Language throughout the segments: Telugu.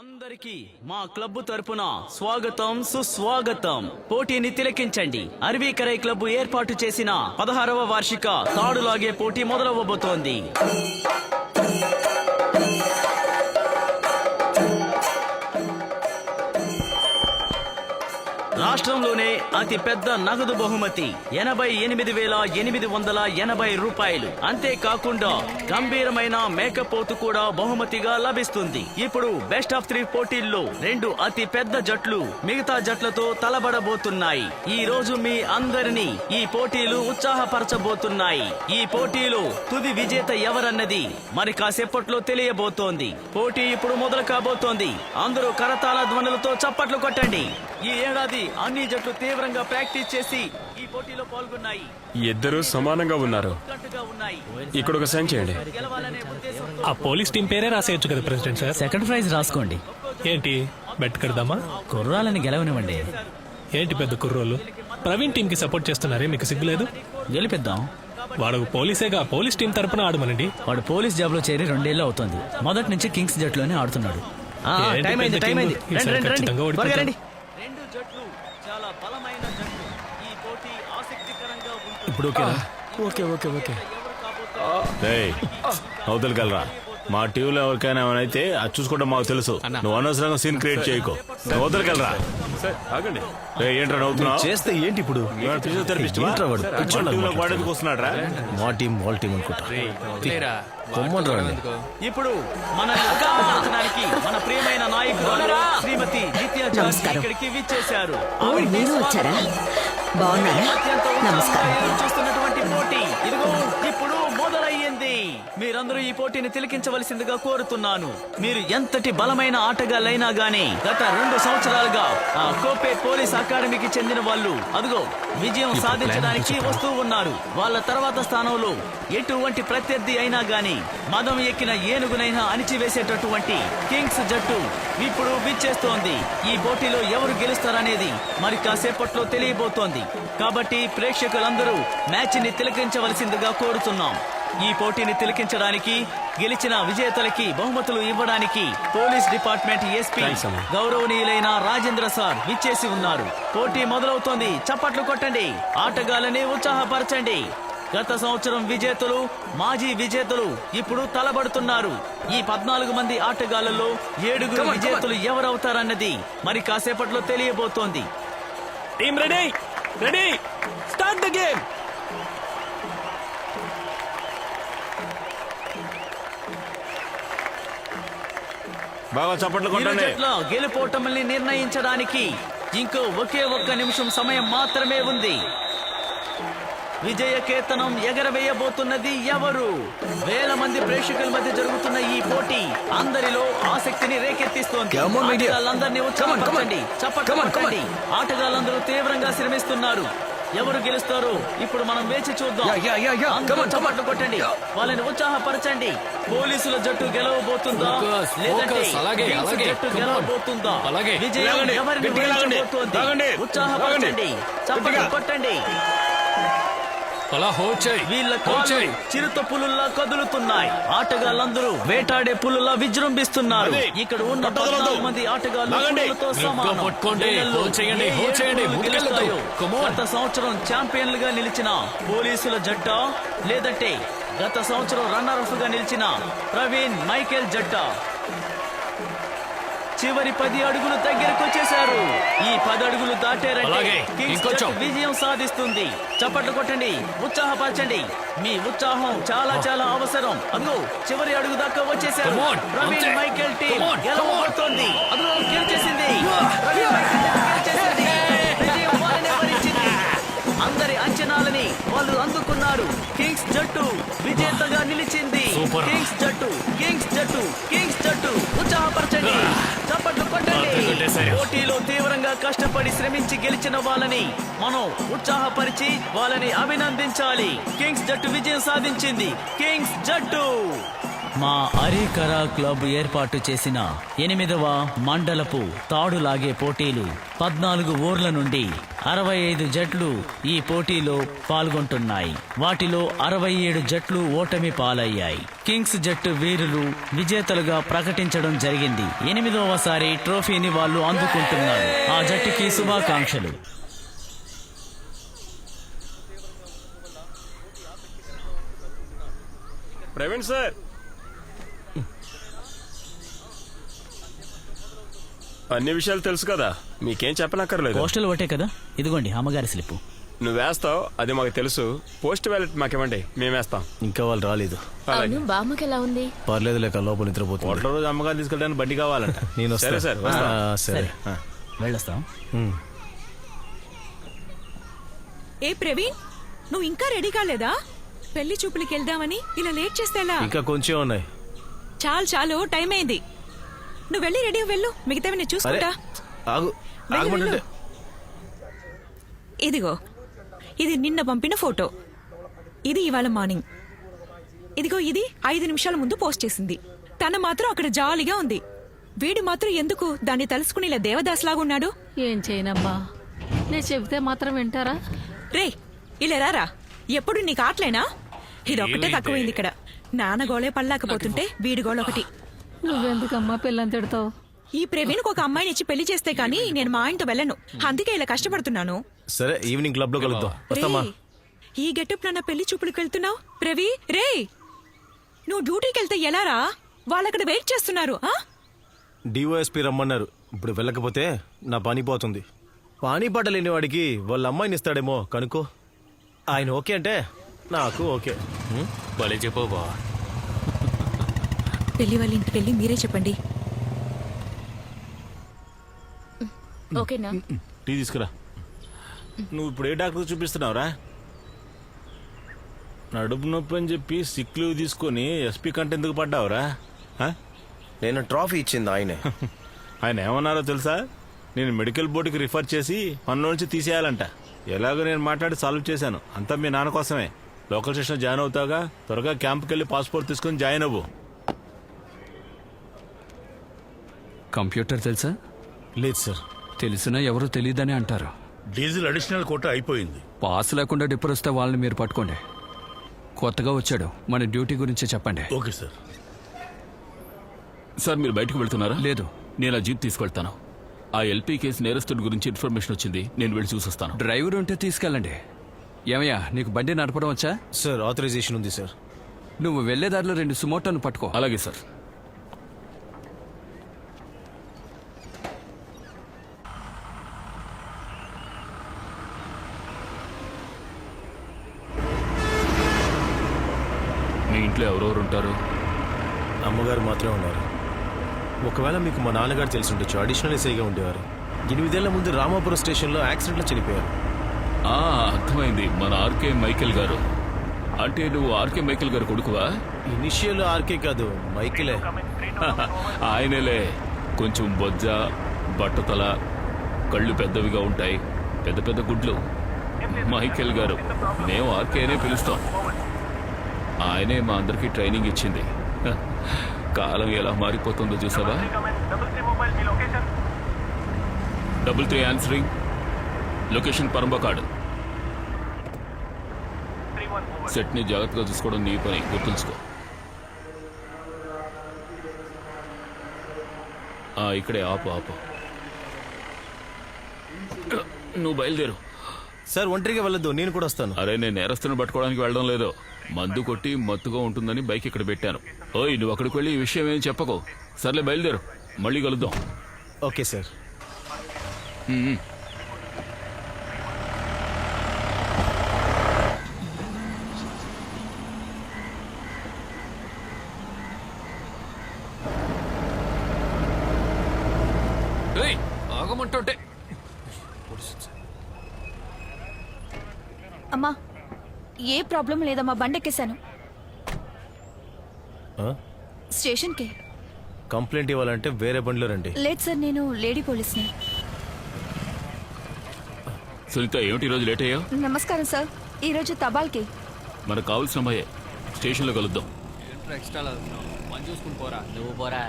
అందరికీ మా క్లబ్ తరపున స్వాగతం సుస్వాగతం. పోటీని తిలకించండి. అరవీకరై క్లబ్ ఏర్పాటు చేసిన 16వ వార్షిక తాడులాగే పోటీ మొదలవ్వబోతోంది. రాష్ట్రంలోనే అతి పెద్ద నగదు బహుమతి 88,880 రూపాయలు. అంతేకాకుండా గంభీరమైన మేకపోతు కూడా బహుమతిగా లభిస్తుంది. ఇప్పుడు బెస్ట్ ఆఫ్ 3 పోటీల్లో 2 అతి పెద్ద జట్లు మిగతా జట్లతో తలబడబోతున్నాయి. ఈ రోజు మీ అందరినీ ఈ పోటీలు ఉత్సాహపరచబోతున్నాయి. ఈ పోటీలో తుది విజేత ఎవరన్నది మరి కాసేపట్లో తెలియబోతోంది. పోటీ ఇప్పుడు మొదలు కాబోతోంది. అందరూ కరతాళ ధ్వనులతో చప్పట్లు కొట్టండి. ఈ ఏడాది అన్ని జట్లు తీవ్రంగా ప్రాక్టీస్ చేసి ఈ పోటీలో పాల్గొన్నాయి. ఇద్దరు సమానంగా ఉన్నారు. ఇక్కడ ఒక సైన్ చేయండి. ఆ పోలీస్ టీం పేరే రాసేయచ్చు కదా ప్రెసిడెంట్ సార్. సెకండ్ ప్రైజ్ రాసుకోండి. ఏంటి బెట్ కడదామా? కుర్రాలని గెలవనివ్వండి. ఏంటి పెద్ద కుర్రోళ్ళు? ప్రవీణ్ టీం కి సపోర్ట్ చేస్తున్నారే, మీకు సిగ్గులేదు? గెలిపిద్దాం. వాడు పోలీసేగా, పోలీస్ టీం తరపున ఆడమనండి. వాడు పోలీస్ జాబ్ లో చేరి 2 ఏళ్ళు అవుతుంది. మొదటి నుంచి కింగ్స్ జట్లోనే ఆడుతున్నాడు. రెండు జట్లు చాలా బలమైన జట్లు. ఈ పోటీ ఆసక్తికరంగా ఉంటుంది. ఇప్పుడు ఓకే. అవతలకెళ్ళరా. మా టీంలో ఎవరికైనా ఏమైనా అది చూసుకుంటే మాకు తెలుసు. నువ్వు అనవసరంగా సీన్ క్రియేట్ చేయకు. అవతలకెళ్ళరా. ఆగండి. ఏంట్రా నవ్వుతున్నావు? చేస్తే ఏంటి ఇప్పుడు? వాడేందుకు వస్తున్నాడు రా? మా టీం వాళ్ళ టీం అనుకుంటా. ఇప్పుడు మన మన ప్రియమైన నాయకురాలు శ్రీమతి జిత్యాచారి ఇక్కడికి విచ్చేశారు. మీరు వచ్చారా? బాగున్నారా? నమస్కారం. చూస్తున్నటువంటి పోటీ ఇదిగో ఇప్పుడు మొదలయ్యింది. మీరందరూ ఈ పోటీని తిలకించవలసిందిగా కోరుతున్నాను. మీరు ఎంతటి బలమైన ఆటగాళ్ళైనా గానీ గత 2 సంవత్సరాలుగా ఆ కోపే పోలీస్ అకాడమీకి చెందిన వాళ్ళు అదిగో విజయం సాధించడానికి వస్తూ ఉన్నారు. వాళ్ళ తర్వాత స్థానంలో ఎటువంటి ప్రత్యర్థి అయినా గానీ మదం ఎక్కిన ఏనుగునైనా అణిచివేసేటటువంటి కింగ్స్ జట్టు ఇప్పుడు విచ్చేస్తోంది. ఈ పోటీలో ఎవరు గెలుస్తారనేది మరి కాసేపట్లో తెలియబోతోంది. కాబట్టి ప్రేక్షకులందరూ మ్యాచ్ ని తిలకించవలసిందిగా కోరుతున్నాం. ఈ పోటీని తిలకించడానికి గెలిచిన విజేతలకి బహుమతులు ఇవ్వడానికి పోలీస్ డిపార్ట్మెంట్ ఎస్పీ గౌరవనీయులైన రాజేంద్ర సార్ విచ్చేసి ఉన్నారు. పోటీ మొదలవుతోంది. చప్పట్లు కొట్టండి. ఆటగాళ్ళని ఉత్సాహపరచండి. గత సంవత్సరం విజేతలు, మాజీ విజేతలు ఇప్పుడు తలబడుతున్నారు. ఈ 14 మంది ఆటగాళ్లలో 7 విజేతలు ఎవరవుతారన్నది మరి కాసేపట్లో తెలియబోతోంది. Team ready, ready, start the game. బాగా చప్పట్లు కొట్టండి. గెలుపోటముల్ని నిర్ణయించడానికి ఇంకో ఒక్క నిమిషం సమయం మాత్రమే ఉంది. విజయ కేతనం ఎగరవేయబోతున్నది ఎవరు? వేల మంది ప్రేక్షకుల మధ్య జరుగుతున్న ఈ పోటీ అందరిలో ఆసక్తిని రేకెత్తిస్తోంది. ఆటగాళ్ళందరినీ ఉత్సాహపరచండి. చప్పట్లు కొట్టండి. ఆటగాళ్ళందరూ తీవ్రంగా శ్రమిస్తున్నారు. ఎవరు గెలుస్తారో ఇప్పుడు మనం వేచి చూద్దాం. చప్పట్లు కొట్టండి. వాళ్ళని ఉత్సాహపరచండి. పోలీసుల జట్టు గెలవబోతుందా లేదంటే జట్టు గెలవబోతుందా? విజయం ఎవరిని వరించబోతోంది? ఉత్సాహపరచండి. చప్పట్లు కొట్టండి. వీళ్ళ కాళ్ళు చిరుత పులుల్లా కదులుతున్నాయి. ఆటగాళ్ళందరూ వేటాడే పులుల్లా విజృంభిస్తున్నారు. ఇక్కడ ఉన్న 14 మంది ఆటగాళ్ళు గత సంవత్సరం ఛాంపియన్లుగా నిలిచిన పోలీసుల జట్ట లేదంటే గత సంవత్సరం రన్నర్ గా నిలిచిన ప్రవీణ్ మైకేల్ జట్ట చివరి 10 అడుగులు దగ్గరకు వచ్చేశారు. ఈ 10 అడుగులు దాటారంటే విజయం సాధిస్తుంది. చప్పట్లు కొట్టండి. ఉత్సాహపరచండి. మీ ఉత్సాహం చాలా చాలా అవసరం. అదిగో చివరి అడుగు దాకా వచ్చేసారు. ప్రవీణ్ మైకేల్ టీం గెలవబోతోంది. అదిగో గెలిచేసింది. అందరి అంచనాలని వాళ్ళు అందుకున్నారు. కింగ్స్ జట్టు విజేతగా నిలిచింది. కింగ్స్ జట్టు ఉత్సాహపరచండి. చప్పట్లు కొట్టండి. పోటీలో తీవ్రంగా కష్టపడి శ్రమించి గెలిచిన వాళ్ళని మనం ఉత్సాహపరిచి వాళ్ళని అభినందించాలి. కింగ్స్ జట్టు విజయం సాధించింది. కింగ్స్ జట్టు మా అరీకరా క్లబ్ ఏర్పాటు చేసిన 8వ మండలపు తాడులాగే పోటీలు 14 ఊర్ల నుండి 65 జట్లు ఈ పోటీలో పాల్గొంటున్నాయి. వాటిలో 67 జట్లు ఓటమి పాలయ్యాయి. కింగ్స్ జట్టు వీరులు విజేతలుగా ప్రకటించడం జరిగింది. 8వసారి ట్రోఫీని వాళ్ళు అందుకుంటున్నారు. ఆ జట్టుకి శుభాకాంక్షలు. ప్రవీణ్ సార్, అన్ని విషయాలు తెలుసు కదా, మీకేం చెప్పనక్కర్లేదు. పోస్టల్ ఒకటే కదా, ఇదిగోండి అమ్మగారి స్లిప్. నువ్వు వేస్తావు, అది మాకు తెలుసు. పోస్ట్ బ్యాలెట్ మాకివ్వండి, మేము వేస్తాం. ఇంకా వాళ్ళు రాలేదు. అవును బామ్మకి ఎలా ఉంది? పర్లేదు లేక లోపల నిద్రపోతుంది. ఓట్ల రోజు అమ్మగారు తీసుకెళ్ళడానికి బండి కావాలంట. నేను సరే వస్తా. సార్, వస్తా. సరే. వెళ్ళొస్తాం. ఏ ప్రవీణ్, నువ్వు ఇంకా రెడీ కాలేదా? పెళ్లి చూపులకి వెళ్దామని ఇలా లేట్ చేస్తే ఎలా? ఇంకా కొంచెం ఉన్నాయి. చాలు చాలు, టైం అయింది. నువ్వు వెళ్ళి రెడీ వెళ్ళు, మిగతావి నేను అరే చూసుకుంటా. ఆగు, వెళ్ళు, ఆగమంటుంటే. వెళ్ళు. ఇదిగో, ఇది నిన్న పంపిన ఫోటో. ఇది ఇవాళ మార్నింగ్. ఇదిగో, ఇది 5 నిమిషాల ముందు పోస్ట్ చేసింది. తన మాత్రం అక్కడ జాలీగా ఉంది. వీడు మాత్రం ఎందుకు దాన్ని తలుసుకుని ఇలా దేవదాస్లాగా ఉన్నాడు? ఏం చేయనమ్మా, నేను చెబితే మాత్రం వింటారా? రే, ఇలా రారా. ఎప్పుడు నీకు ఆటలేనా? ఇదొక్కటే తక్కువైంది ఇక్కడ. నాన్న గోళే పల్లాకపోతుంటే వీడి గోళ ఒకటి. నువ్వెందుకమ్మా పిల్లని తిడతావు? ఈ ప్రవీణ్కి ఒక అమ్మాయిని ఇచ్చి పెళ్లి చేస్తే కానీ నేను మా ఆయనతో వెళ్ళను. అందుకే ఇలా కష్టపడుతున్నాను. సరే, ఈవినింగ్ క్లబ్ లో కలుద్దాం. వస్తామా? రేయ్, ఈ గెటప్ నా పెళ్లి చూపులకు వెళ్తున్నావు? ప్రవీ, రే, నువ్వు డ్యూటీకి వెళ్తే ఎలారా? వాళ్ళక్కడ వెయిట్ చేస్తున్నారు. డిఓఎస్పీ రమ్మన్నారు. ఇప్పుడు వెళ్ళకపోతే నా పని పోతుంది. పానీ పాట లేని వాడికి వాళ్ళ అమ్మాయిని ఇస్తాడేమో కనుకో. ఆయన ఓకే అంటే నాకు ఓకే. భలే చెప్పు బా. పెళ్లి వాళ్ళ ఇంటికి వెళ్ళి మీరే చెప్పండి. ఓకేనా? టీ తీసుకురా. నువ్వు ఇప్పుడు ఏ డాక్టర్ చూపిస్తున్నావురా? నడుపు నొప్పి అని చెప్పి సిక్ లీవ్ తీసుకొని ఎస్పీ కంటే ఎందుకు పడ్డావురా? నేను ట్రాఫీ ఇచ్చింది ఆయనే. ఆయన ఏమన్నారో తెలుసా? నేను మెడికల్ బోర్డుకి రిఫర్ చేసి పనిలో నుంచి తీసేయాలంట. ఎలాగో నేను మాట్లాడి సాల్వ్ చేశాను. అంతా మీ నాన్న కోసమే. లోకల్ స్టేషన్ జాయిన్ అవుతాగా, త్వరగా క్యాంప్కి వెళ్ళి పాస్పోర్ట్ తీసుకొని జాయిన్ అవ్వు. కంప్యూటర్ తెలుసా? లేదు సార్. తెలిసినా ఎవరు తెలియదని అంటారు. డీజిల్ అడిషనల్ కోట అయిపోయింది. పాస్ లేకుండా డిప్పర్ వస్తే వాళ్ళని మీరు పట్టుకోండి. కొత్తగా వచ్చాడు, మన డ్యూటీ గురించి చెప్పండి. Okay sir. సార్ మీరు బయటకు వెళ్తున్నారా? లేదు, నేను ఆ జీప్ తీసుకెళ్తాను. ఆ ఎల్పీ కేసు నేరస్తుడి గురించి ఇన్ఫర్మేషన్ వచ్చింది, నేను వెళ్ళి చూసొస్తాను. డ్రైవర్ ఉంటే తీసుకెళ్ళండి. ఏమయ్యా, నీకు బండి నడపడం వచ్చా? సార్, ఆథరైజేషన్ ఉంది సార్. నువ్వు వెళ్లేదారిలో 2 సుమోటోను పట్టుకో. అలాగే సార్. మీ ఇంట్లో ఎవరెవరు ఉంటారు? అమ్మగారు మాత్రమే ఉన్నారు. ఒకవేళ మీకు మా నాన్నగారు తెలిసి ఉండొచ్చు. అడిషనల్ ఎస్ఐగా ఉండేవారు. 8 ఏళ్ల ముందు రామాపురం స్టేషన్లో యాక్సిడెంట్లో చనిపోయారు. అర్థమైంది, మన ఆర్కే మైకేల్ గారు. అంటే నువ్వు ఆర్కే మైకేల్ గారు కొడుకువా? ఇనిషియల్ ఆర్కే కాదు, మైకిలే. ఆయనలే. కొంచెం బొజ్జ, బట్టతల, కళ్ళు పెద్దవిగా ఉంటాయి, పెద్ద పెద్ద గుడ్లు. మైకేల్ గారు. మేము ఆర్కేనే పిలుస్తాం. ఆయనే మా అందరికీ ట్రైనింగ్ ఇచ్చింది. కాలం ఎలా మారిపోతుందో చూసావా? 33 ఆన్సరింగ్. లొకేషన్ పరంబకాడు. సెట్ ని జాగ్రత్తగా చూసుకోవడం నీ పని, గుర్తుంచుకో. ఇక్కడే ఆపు ఆపు. నువ్వు బయలుదేరు. సార్, ఒంటరిగా వెళ్ళొద్దు, నేను కూడా వస్తాను. అరే, నేను నేరస్తుని పట్టుకోవడానికి వెళ్ళడం లేదు. మందు కొట్టి మత్తుగా ఉంటుందని బైక్ ఇక్కడ పెట్టాను. ఓయ్, నువ్వు అక్కడికి వెళ్ళి ఈ విషయం ఏం చెప్పకో. సర్లే, బయలుదేరు, మళ్ళీ కలుద్దాం. Okay sir. ఆగమంటుంటే అమ్మా, ఏ ప్రాబ్లం లేదమ్మా, బండెక్కేశాను. స్టేషన్కి. కంప్లైంట్ ఇవ్వాలంటే వేరే బండిలో రండి. లేదు సార్, నేను లేడీ పోలీస్ని. సునీత, ఏమిటి ఈరోజు లేట్ అయ్యా? నమస్కారం సార్, ఈరోజు తబాల్కి. మనకు కావాల్సిన అమ్మాయే. స్టేషన్లో కలుద్దాం. చూసుకుని పోరా నువ్వు పోరా.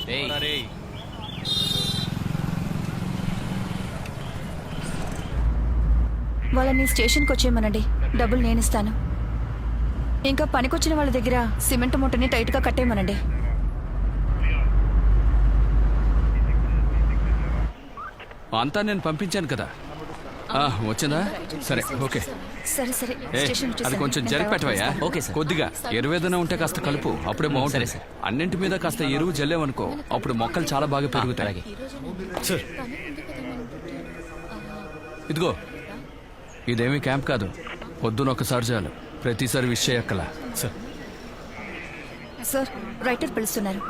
రేయ్. వాళ్ళని స్టేషన్కి వచ్చేయమనండి, డబ్బులు నేను ఇస్తాను. ఇంకా పనికొచ్చిన వాళ్ళ దగ్గర సిమెంట్ మూటని టైట్గా కట్టేయమనండి. అంతా నేను పంపించాను కదా. వచ్చిందా? సరే ఓకే. సరే సరే, స్టేషన్ అది కొంచెం జరిపెట్టవయ్యా. Okay sir. కొద్దిగా ఎరువేదన ఉంటే కాస్త కలుపు, అప్పుడే బాగుంటుంది. సరే. అన్నింటి మీద కాస్త ఎరువు జల్లేవనుకో, అప్పుడు మొక్కలు చాలా బాగా పెరుగుతాయి. సార్ ఇదిగో, ఇదేమీ క్యాంప్ కాదు. పొద్దున ఒకసారి చాలు, ప్రతిసారి విష్ చేయక్కలా. సార్ సార్, రైటర్ పిలుస్తున్నారు.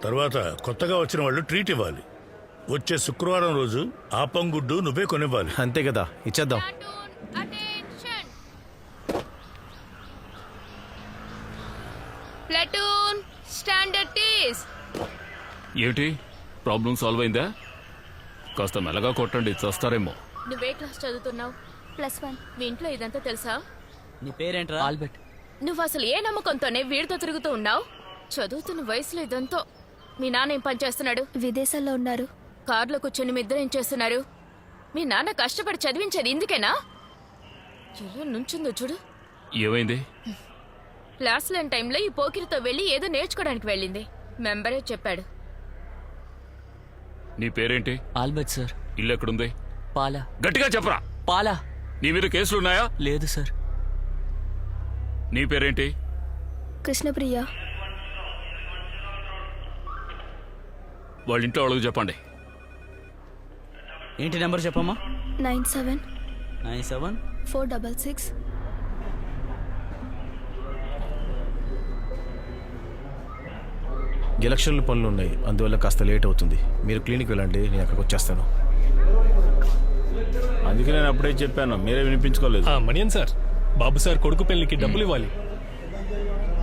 తర్వాత కొత్తగా వచ్చిన వాళ్ళు ట్రీట్ ఇవ్వాలి. వచ్చే శుక్రవారం రోజు ఆపంగుడ్డు నువ్వే కొనివ్వాలి. అంతే కదా, ఇచ్చేద్దాం. ప్లాటూన్ స్టాండర్డ్ టీస్. ఏమిటి ప్రాబ్లం సాల్వ్ అయిందా? కాస్త మెల్లగా కొట్టండి, చస్తారేమో. నువ్వే క్లాస్ చదువుతున్నావు? +1. మీ ఇంట్లో ఇదంతా తెలుసా? నీ పేరేంట్రా? ఆల్బర్ట్. నువ్వు అసలు ఏ నమ్మకంతోనే వీడితో తిరుగుతూ ఉన్నావు? చదువుతున్న వయసులో ఇదంతా. మీ నాన్న ఏం పని చేస్తున్నాడు? విదేశాల్లో ఉన్నారు. కారులో కూర్చొని మీ ఇద్దరు ఏం చేస్తున్నారు? మీ నాన్న కష్టపడి చదివించేది ఇందుకేనా? ఎలా నుంచుందో చూడు. ఏమైంది? క్లాస్ లేని టైంలో ఈ పోకిరితో వెళ్ళి ఏదో నేర్చుకోవడానికి వెళ్ళింది. మెంబరే చెప్పాడు. నీ పేరేంటి? Albert sir. ఇల్లు ఎక్కడుంది? పాలా. గట్టిగా చెప్పరా. పాలా. నీ మీద కేసులున్నాయా? లేదు సార్. నీ పేరేంటి? కృష్ణప్రియ. వాళ్ళ ఇంట్లో వాళ్ళకి చెప్పండి. ఏంటి నెంబర్ చెప్పమ్మా? 97 466. ఎలక్షన్ల పనులు ఉన్నాయి, అందువల్ల కాస్త లేట్ అవుతుంది. మీరు క్లినిక్ వెళ్ళండి, నేను అక్కడికి వచ్చేస్తాను. అందుకే నేను అప్పుడే చెప్పాను, మీరే వినిపించుకోలేదు. మణియన్ సార్, బాబు సార్ కొడుకు పెళ్లికి డబ్బులు ఇవ్వాలి.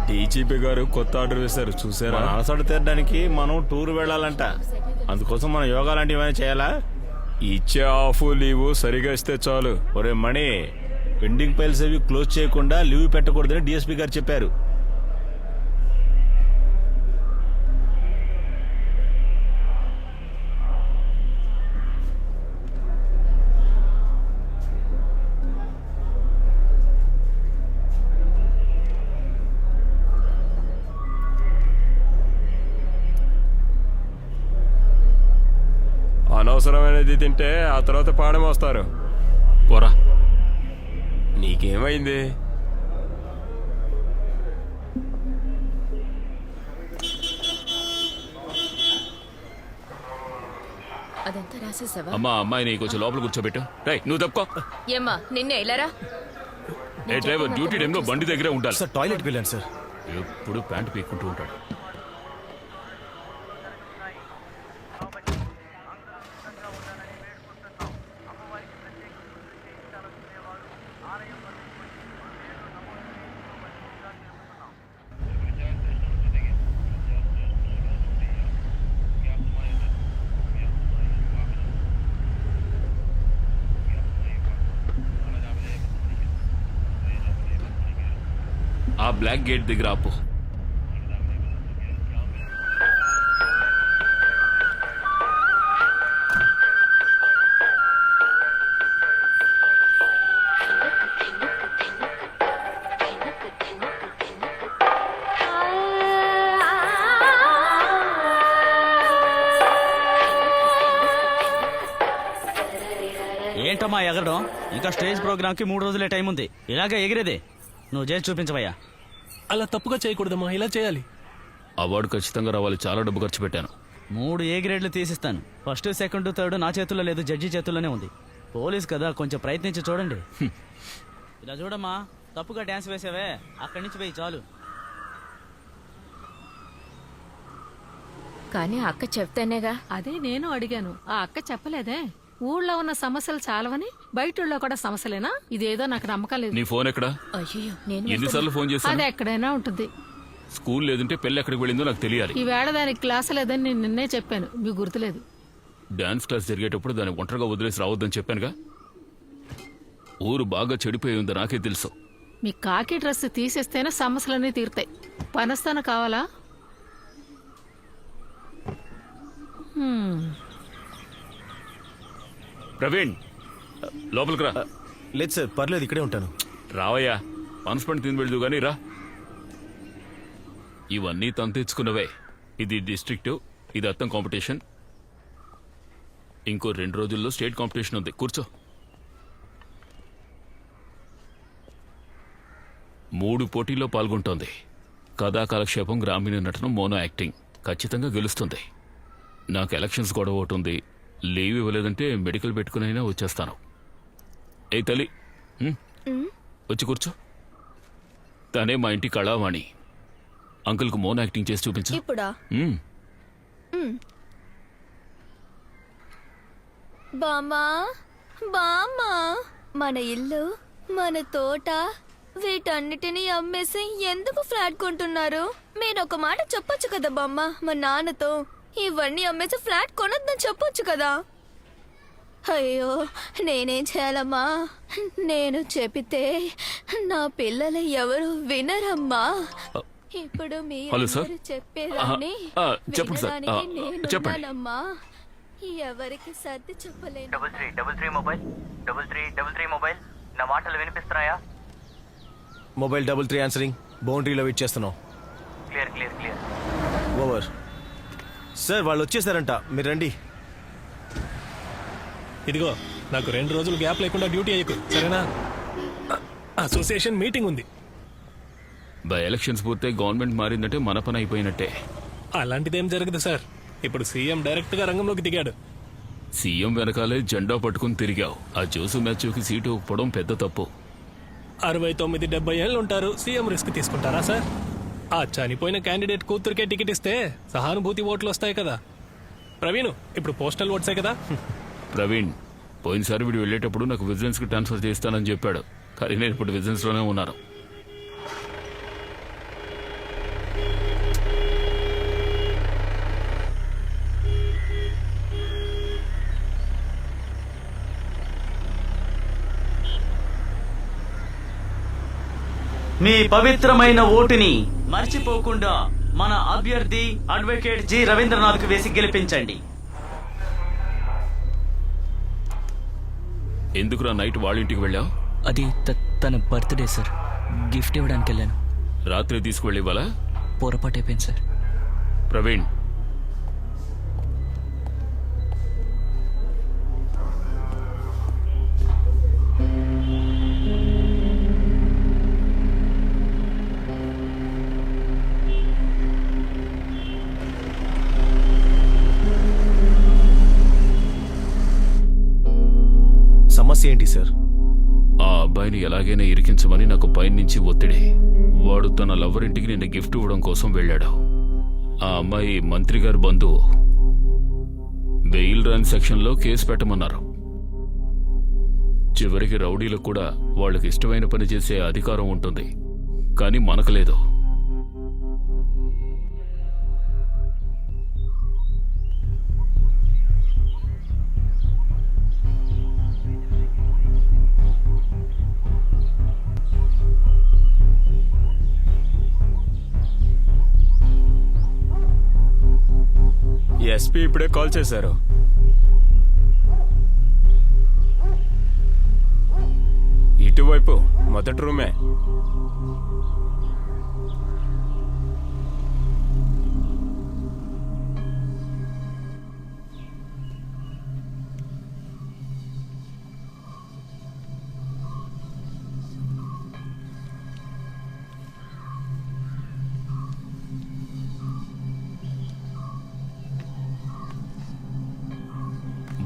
డీజీపీ గారు కొత్త ఆర్డర్ వేశారు, చూసారా? మన అలసట తీరడానికి మనం టూర్ వెళ్ళాలంట. అందుకోసం మనం యోగా లాంటివి ఏమైనా చేయాలా? ఇచ్చే ఆఫ్ లీవు సరిగా ఇస్తే చాలు. ఒరే మణి, పెండింగ్ ఫైల్స్ అవి క్లోజ్ చేయకుండా లీవ్ పెట్టకూడదని డిఎస్పీ గారు చెప్పారు. అనవసరమైనది తింటే ఆ తర్వాత పాడం వస్తారు. పోరా. నీకేమైంది? అదంతా రాసేసావా? అమ్మా, అమ్మాయిని కొంచెం లోపల కూర్చోబెట్టు. రై, నువ్వు తప్పుకో. ఏమ్మా నిన్నే ఇలారా? ఏ డ్రైవర్, డ్యూటీ టైంలో బండి దగ్గరే ఉండాలి. సార్ టాయిలెట్కి వెళ్ళండి సార్. ఎప్పుడు ప్యాంటు పీక్కుంటూ ఉంటాడు. ఆ బ్లాక్ గేట్ దగ్గర ఆపు. ఏంటమ్మా ఎగరడం? ఇంకా స్టేజ్ ప్రోగ్రామ్ కి 3 రోజులే టైం ఉంది. ఇలాగే ఎగిరేదే. నువ్వు చేసి చూపించవయ్యా. అలా తప్పుగా చేయకూడదమ్మా, ఇలా చేయాలి. అవార్డు ఖచ్చితంగా రావాలి. చాలా డబ్బు ఖర్చు పెట్టాను. 3 ఏ గ్రేడ్లు తీసిస్తాను. ఫస్ట్, సెకండ్, థర్డ్ నా చేతుల్లో లేదు, జడ్జి చేతుల్లోనే ఉంది. పోలీస్ కదా, కొంచెం ప్రయత్నించి చూడండి. ఇలా చూడమ్మా, తప్పుగా డ్యాన్స్ వేసావే, అక్కడి నుంచి పోయి చాలు. కానీ అక్క చెప్తేనేగా. అదే నేను అడిగాను, ఆ అక్క చెప్పలేదే. ఊళ్ళో ఉన్న సమస్యలు చాలవని బయట కూడా సమస్యలేనా? ఇదేదో నాకు నమ్మకం లేదు. నీ ఫోన్ ఎక్కడా? అయ్యో, నేను ఎన్నిసార్లు ఫోన్ చేశాను? అది ఎక్కడైనా ఉంటుంది. స్కూల్ లేదంటే పెళ్ళి ఎక్కడికి వెళ్ళిందో నాకు తెలియాలి. ఈ వేళ దానికి క్లాసు లేదని నేను నిన్నే చెప్పాను, మీకు గుర్తులేదు. డాన్స్ క్లాస్ జరిగేటప్పుడు దాన్ని ఒంటరిగా వదిలేసి రావద్దని చెప్పానుగా. ఊరు బాగా చెడిపోయి ఉంది, నాకే తెలుసు. మీ కాకి డ్రెస్ తీసేస్తేనే సమస్యలన్నీ తీరుతాయి. పనస్తాన కావాలా? ప్రవీణ్ లోపలికి రా. లేదు సార్, పర్లేదు, ఇక్కడే ఉంటాను. రావయ్యా, పనిష్మెంట్ తిని వెళ్దు గానీ రా. ఇవన్నీ తను తెచ్చుకున్నవే. ఇది డిస్ట్రిక్ట్, ఇది అత్తం కాంపిటీషన్. ఇంకో 2 రోజుల్లో స్టేట్ కాంపిటీషన్ ఉంది. కూర్చో. 3 పోటీల్లో పాల్గొంటోంది. కథా కాలక్షేపం, గ్రామీణ నటన, మోనో యాక్టింగ్. ఖచ్చితంగా గెలుస్తుంది. నాకు ఎలక్షన్స్ గొడవ ఒకటి ఉంది. లీవ్ ఇవ్వలేదంటే మెడికల్ పెట్టుకునైనా వచ్చేస్తాను. ఏ తల్లి, వచ్చి కూర్చో. తనే మా ఇంటి కళావాణి. అంకుల్కు మోనో యాక్టింగ్ చేసి చూపించు. ఇప్పుడా? బామ్మా, బామ్మా, మన ఇల్లు, మన తోట, వీటన్నిటినీ అమ్మేసి ఎందుకు ఫ్లాట్ కొంటున్నారు? మీరు ఒక మాట చెప్పొచ్చు కదా బామ్మ మా నాన్నతో. ఇవన్నీ అమ్మేసి ఫ్లాట్ కొనొద్దని చెప్పొచ్చు కదా. అయ్యో, నేనేం చేయాలమ్మా? నేను చెబితే నా పిల్లలు ఎవరు వినరమ్మా. ఇప్పుడు హలో సార్. మీరు చెప్పేదాన్ని చెప్పండి సార్. వినడానికి నేను చెప్పండి. ఉన్నానమ్మా. ఎవరికి సర్ది చెప్పలేను. 3333 మొబైల్ 3333 మొబైల్. నా మాటలు వినిపిస్తున్నాయా? Mobile 33 answering. బౌండరీలో వెయిట్ చేస్తున్నాం. Clear clear clear. Over. Sir, వాళ్ళు వచ్చేసారంట, మీరు రండి. ఇదిగో, నాకు 2 రోజులు గ్యాప్ లేకుండా డ్యూటీ అయ్యకు, సరేనా? అసోసియేషన్ మీటింగ్ ఉంది. బై ఎలక్షన్స్ పూర్తయి గవర్నమెంట్ మారిందంటే మన పని అయిపోయినట్టే. అలాంటిదేం జరగదు సార్. ఇప్పుడు సీఎం డైరెక్ట్ గా రంగంలోకి దిగాడు. సీఎం వెనకాలే జెండా పట్టుకుని తిరిగావు. ఆ జోసు మ్యాచ్కి సీటు ఒప్పుకోవడం పెద్ద తప్పు. 69-70 ఏళ్ళు ఉంటారు. సీఎం రిస్క్ తీసుకుంటారా సార్? ఆ చనిపోయిన క్యాండిడేట్ కూతురికే టికెట్ ఇస్తే సహానుభూతి ఓట్లు వస్తాయి కదా. ప్రవీణ్, ఇప్పుడు పోస్టల్ ఓట్సే కదా. ప్రవీణ్, పోయినసారి వీడు వెళ్ళేటప్పుడు నాకు విజిలెన్స్ కి ట్రాన్స్ఫర్ చేస్తానని చెప్పాడు. కానీ నేను ఇప్పుడు విజిలెన్స్ లోనే ఉన్నాను. మీ పవిత్రమైన ఓటుని మర్చిపోకుండా మన అభ్యర్థి అడ్వకేట్ జి రవీంద్రనాథ్ కు వేసి గెలిపించండి. ఎందుకురా నైట్ వాళ్ళ ఇంటికి వెళ్ళావు? అది తన బర్త్డే సార్. గిఫ్ట్ ఇవ్వడానికి వెళ్ళాను. రాత్రి తీసుకువెళ్ళి ఇవ్వాలా? పొరపాటు అయిపోయింది సార్. ప్రవీణ్, సమస్య ఏంటి సార్? ఆ అబ్బాయిని ఎలాగైనా ఇరికించమని నాకు పైనుంచి ఒత్తిడి. వాడు తన లవర్ ఇంటికి నిన్న గిఫ్ట్ ఇవ్వడం కోసం వెళ్ళాడు. ఆ అమ్మాయి మంత్రి గారి బంధువు. బెయిల్ రాని సెక్షన్లో కేసు పెట్టమన్నారు. చివరికి రౌడీలకు కూడా వాళ్ళకి ఇష్టమైన పని చేసే అధికారం ఉంటుంది, కానీ మనకు లేదు. ఎస్పీ ఇప్పుడే కాల్ చేశారు. ఇటువైపు మొదటి రూమే.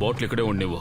బాటిల్ ఇక్కడే ఉండేవో.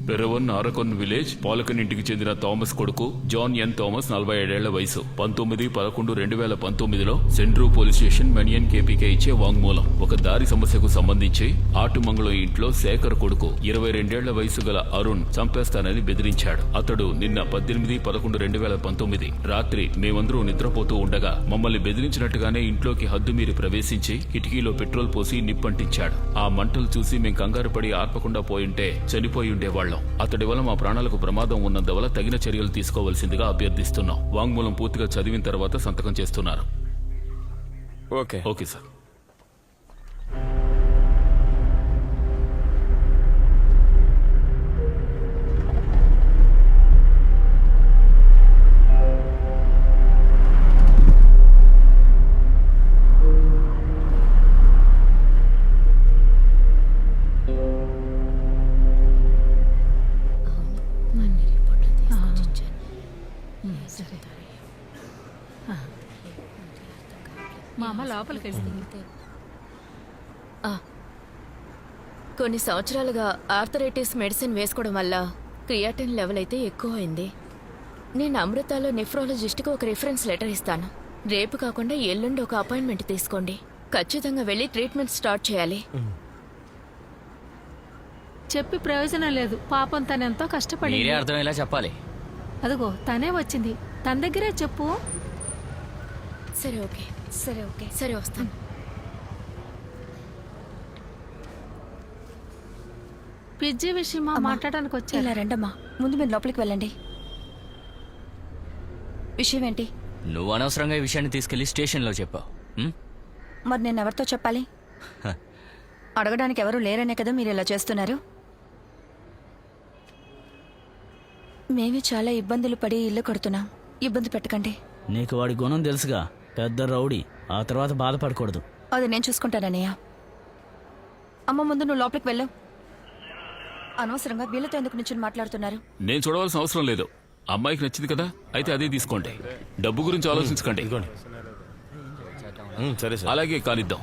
పెరవన్ ఆరకొన్ విలేజ్ పాలకన్ ఇంటికి చెందిన థామస్ కొడుకు జాన్ ఎన్ థామస్ 47 ఏళ్ల వయసు 19/11/2019లో సెంట్రూ పోలీస్ స్టేషన్ మెనియన్ కేపీకే ఇచ్చే వాంగ్మూలం. ఒక దారి సమస్యకు సంబంధించి ఆటుమంగళం ఇంట్లో శేఖర్ కొడుకు 22 ఏళ్ల వయసు గల అరుణ్ చంపేస్తానని బెదిరించాడు. అతడు నిన్న 18/11/2019 రాత్రి మేమందరూ నిద్రపోతూ ఉండగా మమ్మల్ని బెదిరించినట్టుగానే ఇంట్లోకి హద్దుమీరి ప్రవేశించి కిటికీలో పెట్రోల్ పోసి నిప్పంటించాడు. ఆ మంటలు చూసి మేం కంగారు పడి ఆర్పకుండా పోయింటే చనిపోయి ఉండేవాళ్ళం. వాళ్ళం. అతడి వల్ల మా ప్రాణాలకు ప్రమాదం ఉన్నందువల్ల తగిన చర్యలు తీసుకోవాల్సిందిగా అభ్యర్థిస్తున్నాం. వాంగ్మూలం పూర్తిగా చదివిన తర్వాత సంతకం చేస్తున్నారు. ఓకే. Okay sir. మా అమ్మ లోపలికి వెళ్తుంది. కొన్ని సంవత్సరాలుగా ఆర్థరైటిస్ మెడిసిన్ వేసుకోవడం వల్ల క్రియాటిన్ లెవెల్ అయితే ఎక్కువ అయింది. నేను అమృతాలో నెఫ్రాలజిస్ట్కి ఒక రిఫరెన్స్ లెటర్ ఇస్తాను. రేపు కాకుండా ఎల్లుండి ఒక అపాయింట్మెంట్ తీసుకోండి. ఖచ్చితంగా వెళ్ళి ట్రీట్మెంట్ స్టార్ట్ చేయాలి. చెప్పి ప్రయోజనం లేదు. పాపం తనెంతో కష్టపడి. మీరే అర్థమయ్యేలా చెప్పాలి. అదిగో తనే వచ్చింది. తన దగ్గరే చెప్పు. సరే ఓకే, సరే ఓకే, సరే వస్తాను. పిజ్జి విషయమా మాట్లాడడానికి వచ్చా? ఇలా రండమ్మా, ముందు మీరు లోపలికి వెళ్ళండి. విషయం ఏంటి? నువ్వు అనవసరంగా ఈ విషయాన్ని తీసుకెళ్లి స్టేషన్లో చెప్పావు. మరి నేను ఎవరితో చెప్పాలి? అడగడానికి ఎవరు లేరనే కదా మీరు ఇలా చేస్తున్నారు. మేమే చాలా ఇబ్బందులు పడి ఇల్లు కడుతున్నాం. ఇబ్బంది పెట్టకండి. నీకు వాడి గుణం తెలుసుగా, పెద్ద రౌడీ. ఆ తర్వాత బాధపడకూడదు. అది నేను చూసుకుంటానన్నయ్య. అమ్మ, ముందు నువ్వు లోపలికి వెళ్ళు. అనవసరంగా వీళ్ళతో ఎందుకు నుంచి మాట్లాడుతున్నారు? నేను చూడవలసిన అవసరం లేదు. అమ్మాయికి నచ్చింది కదా, అయితే అదే తీసుకోండి. డబ్బు గురించి ఆలోచించకండి. సరే సార్. అలాగే కానిద్దాం.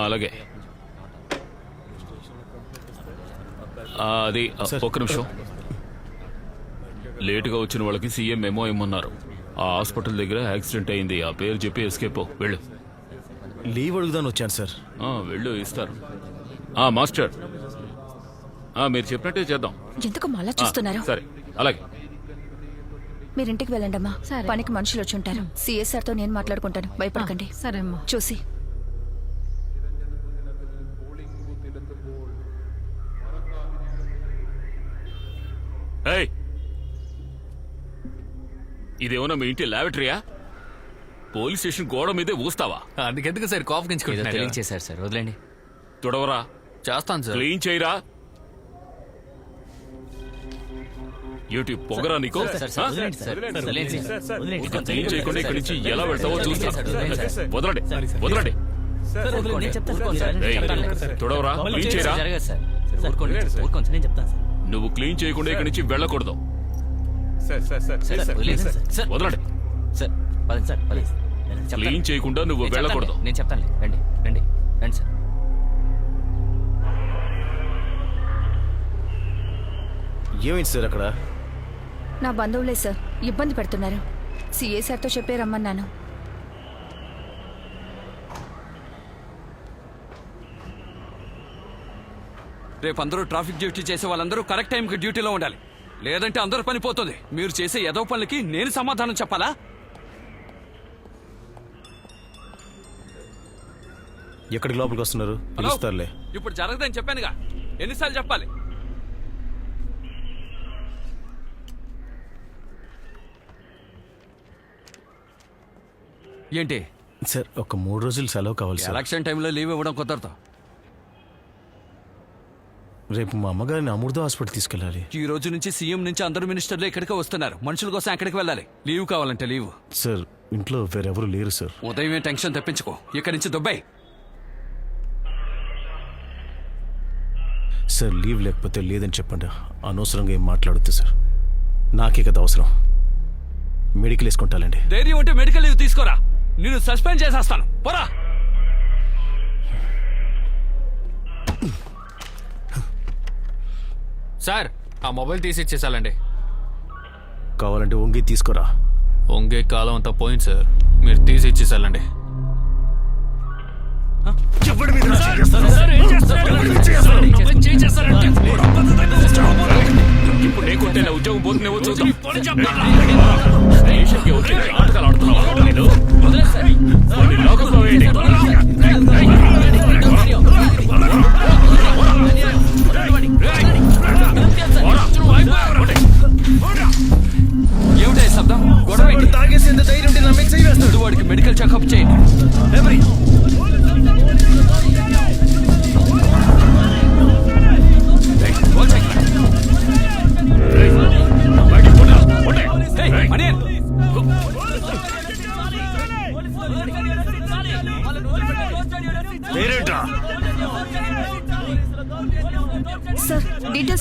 అలాగే. అది ఒక్క నిమిషం. లేటుగా వచ్చిన వాళ్ళకి సీఎం మెమో ఇమ్మన్నారు. ఆ హాస్పిటల్ దగ్గర యాక్సిడెంట్ అయింది. ఆ పేరు చెప్పి ఎస్కేప్. వెళ్ళు. లీవ్ అడుగుదాని వచ్చాను సార్. వెళ్ళు, ఇస్తారు. మాస్టర్, మీరు చెప్పినట్టే చేద్దాం. ఎందుకు మళ్ళా చూస్తున్నారు? సరే, అలాగే. మీరు ఇంటికి వెళ్ళండమ్మా. పనికి మనుషులు వచ్చి ఉంటారు. సిఎస్ఆర్ తో నేను మాట్లాడుకుంటాను. భయపడకండి. సరే అమ్మా. చూసి ఇదేమన్నా మీ ఇంటి లాబరేటరీయా? పోలీస్ స్టేషన్ గోడ మీదే ఊస్తావా? అందుకెందుకు సార్ కాఫ్ చేశారు సార్, వదిలేండి. తుడవరా. చేస్తాను సార్. క్లీన్ చేయరా. యూట్యూబ్ పొగరా నీకు? క్లీన్ చేయకుండా ఇక్కడి నుంచి ఎలా వెళ్తావో చూస్తా. వదలండి, వదలండి. తుడవరా, క్లీన్ చేయరా. నువ్వు క్లీన్ చేయకుండా ఇక్కడి నుంచి వెళ్ళకూడదు. వదలండి. క్లీన్ చేయకుండా నువ్వు వెళ్ళకూడదు. నేను చెప్తాను. రండి రండి రండి సార్. ఏమైంది సార్ అక్కడ? నా బంధువులే సార్, ఇబ్బంది పెడుతున్నారు. సిఏ సార్తో చెప్పే రమ్మన్నాను. రేపు అందరూ ట్రాఫిక్ డ్యూటీ చేసే వాళ్ళందరూ కరెక్ట్ టైంకి డ్యూటీలో ఉండాలి. లేదంటే అందరూ పని పోతుంది. మీరు చేసే ఏదో పనులకి నేను సమాధానం చెప్పాలా? ఎక్కడికి లోపలికి వస్తున్నారు? పిలుస్తారులే. ఇప్పుడు జరగదని చెప్పానుగా, ఎన్నిసార్లు చెప్పాలి? ఏంటి సార్, ఒక 3 రోజులు సెలవు కావాలి సార్. ఎలక్షన్ టైంలో లీవ్ ఇవ్వడం కుదరదు. రేపు మా అమ్మగారిని అమృత హాస్పిటల్ తీసుకెళ్ళాలి. ఈ రోజు నుంచి సీఎం నుంచి అందరు మినిస్టర్లు ఇక్కడికే వస్తున్నారు. మనుషుల కోసం ఎక్కడికి వెళ్ళాలి. లీవ్ కావాలంటే లీవ్. సార్, ఇంట్లో వేరెవరు లేరు సార్. ఉదయమే టెన్షన్ తెప్పించుకో. ఇక్కడి నుంచి దుబాయ్. సార్, లీవ్ లేకపోతే లేదని చెప్పండి. అనవసరంగా ఏం మాట్లాడొద్దు సార్. నాకే కదా అవసరం. మెడికల్ వేసుకుంటానండి. ధైర్యం ఉంటే మెడికల్ లీవ్ తీసుకోరా. నేను సస్పెండ్ చేసేస్తాను. పోరా. సార్, ఆ మొబైల్ తీసి ఇచ్చేసాలండి. కావాలంటే వంగి తీసుకోరా. వంగే కాలం అంతా పోయింది సార్. మీరు తీసి ఇచ్చేసాలండి. ఇప్పుడు లేకుంటే నా ఉద్యోగం పోతుందేమో చూద్దాం. ఆటకాలు ఆడుతున్నావా? లోకంలో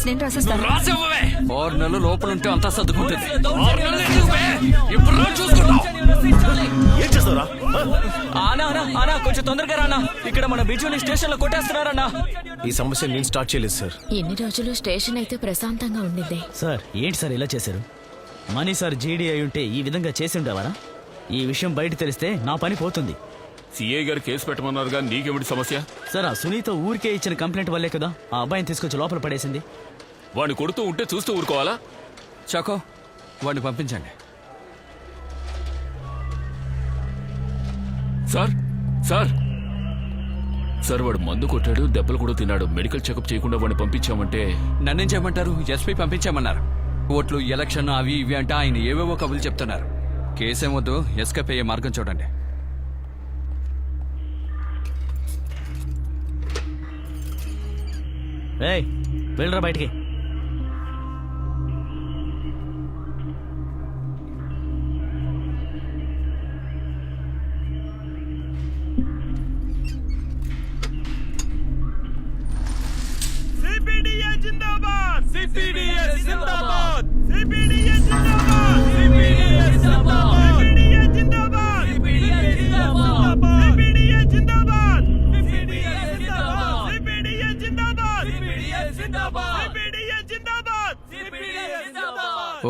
నేను రాసిస్తాను. రాసివ్వవే. 6 నెలలు లోపల ఉంటే అంతా సర్దుకుంటుంది. 6 నెలలు ఎందుకువే? ఇప్పుడు రా చూసుకుందాం. ఏం చేస్తావురా? ఆనా కొంచెం తొందరగా రానా, ఇక్కడ మన బిజుని స్టేషన్ లో కొట్టేస్తున్నారన్నా. ఈ సమస్య నేను స్టార్ట్ చేయలేదు సార్. ఎన్ని రోజులు స్టేషన్ అయితే ప్రశాంతంగా ఉండింది. సార్ ఏంటి సార్ ఇలా చేశారు? మనీ సార్ జీడీ అయి ఉంటే ఈ విధంగా చేసి ఉండేవారా? ఈ విషయం బయట తెలిస్తే నా పని పోతుంది. సిఐ గారు కేసు పెట్టమన్నారుగా, నీకేమిటి సమస్య? సార్ ఆ సునీత ఊరికే ఇచ్చిన కంప్లైంట్ వల్లే కదా ఆ అబ్బాయిని తీసుకొచ్చి లోపల పడేసింది. వాడిని కొడుతూ ఉంటే చూస్తూ ఊరుకోవాలా? చాకో వాడిని పంపించండి. సార్ సార్ సార్ వాడు మందు కొట్టాడు, దెబ్బలు కూడా తిన్నాడు. మెడికల్ చెకప్ చేయకుండా వాడిని పంపించామంటే నన్నేం చేయమంటారు? ఎస్పీ పంపించామన్నారు. ఓట్లు, ఎలక్షన్ అవి ఇవి అంటే ఆయన ఏవేవో కబులు చెప్తున్నారు. కేసేమొద్దు, ఎస్కేప్ అయ్యే మార్గం చూడండి. ఏయ్ వెళ్ళరా బయటికి.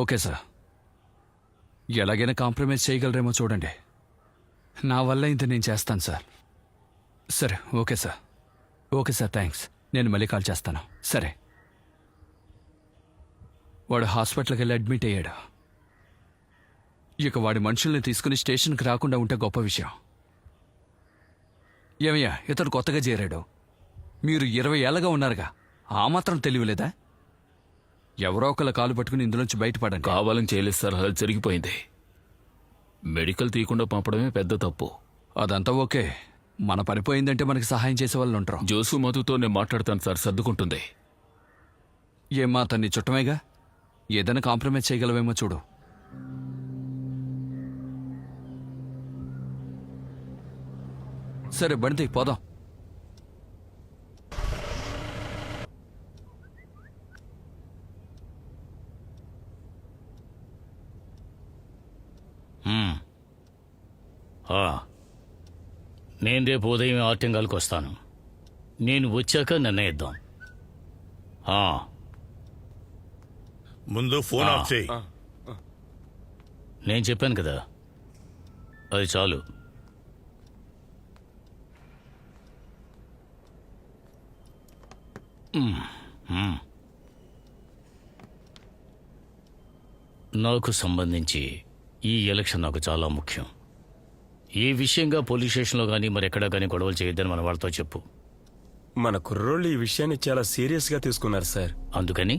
ఓకే సార్, ఎలాగైనా కాంప్రమైజ్ చేయగలరేమో చూడండి. నా వల్ల ఇంత నేను చేస్తాను సార్. సరే okay sir. Okay sir, thanks. నేను మళ్ళీ కాల్ చేస్తాను. సరే. వాడు హాస్పిటల్కి వెళ్ళి అడ్మిట్ అయ్యాడు. ఇక వాడి మనుషుల్ని తీసుకుని స్టేషన్కి రాకుండా ఉంటే గొప్ప విషయం. ఏమయ్యా, ఇతడు కొత్తగా చేరాడు. మీరు 20 ఏళ్ళగా ఉన్నారుగా, ఆ మాత్రం తెలియలేదా? ఎవరో ఒకళ్ళ కాలు పట్టుకుని ఇందులోంచి బయటపడండి. కావాలని చేయలేదు సార్, అది జరిగిపోయింది. మెడికల్ తీయకుండా పంపడమే పెద్ద తప్పు. అదంతా ఓకే. మన పనిపోయిందంటే మనకి సహాయం చేసే వాళ్ళు ఉంటారు. జోసు మధుతో నేను మాట్లాడతాను సార్, సర్దుకుంటుంది. ఏమ్మా, అతన్ని చుట్టమేగా, ఏదైనా కాంప్రమైజ్ చేయగలవేమో చూడు. సరే బండి పోదాం. నేను రేపు ఉదయం ఆర్టింగాల్కి వస్తాను. నేను వచ్చాక నిర్ణయిద్దాం. ముందు ఫోన్ ఆఫ్ చేయి. నేను చెప్పాను కదా, అది చాలు. నాకు సంబంధించి ఈ ఎలక్షన్ నాకు చాలా ముఖ్యం. ఈ విషయంగా పోలీస్ స్టేషన్లో కానీ మరెక్కడా కానీ గొడవలు చేయొద్దని మన వాళ్ళతో చెప్పు. మన కుర్రోళ్ళు ఈ విషయాన్ని చాలా సీరియస్గా తీసుకున్నారు సార్. అందుకని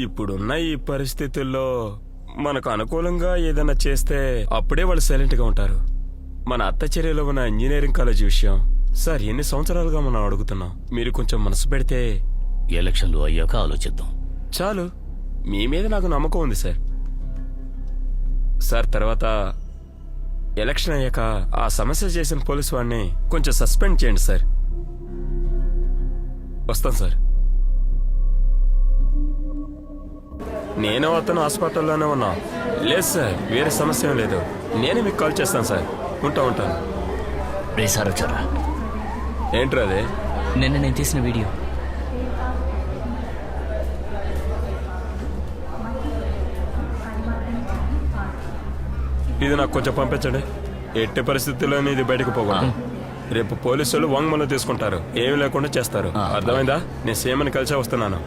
ఇప్పుడున్న ఈ పరిస్థితుల్లో మనకు అనుకూలంగా ఏదైనా చేస్తే అప్పుడే వాళ్ళు సైలెంట్గా ఉంటారు. మన అత్తచర్యలో ఉన్న ఇంజనీరింగ్ కాలేజ్ విషయం సార్, ఎన్ని సంవత్సరాలుగా మనం అడుగుతున్నాం. మీరు కొంచెం మనసు పెడితే ఎలక్షన్లు అయ్యాక ఆలోచిద్దాం. చాలు, మీ మీద నాకు నమ్మకం ఉంది సార్. సార్, తర్వాత ఎలక్షన్ అయ్యాక ఆ సమస్య చేసిన పోలీసు వాడిని కొంచెం సస్పెండ్ చేయండి సార్. వస్తాను సార్. నేను అతను హాస్పిటల్లోనే ఉన్నా. లేదు సార్, వేరే సమస్య ఏం లేదు. నేనే మీకు కాల్ చేస్తాను సార్. ఉంటాను. రే సార్ వచ్చారా? ఏంట్రా అదే? నిన్న నేను తీసిన వీడియో. ఇది నాకు కొంచెం పంపించండి. ఎట్టి పరిస్థితుల్లోనే ఇది బయటకు పోకూడదు. రేపు పోలీసులు వాంగ్మూలం తీసుకుంటారు, ఏమీ లేకుండా చేస్తారు. అర్థమైందా? నేను సీఎంని కలిసే వస్తున్నాను.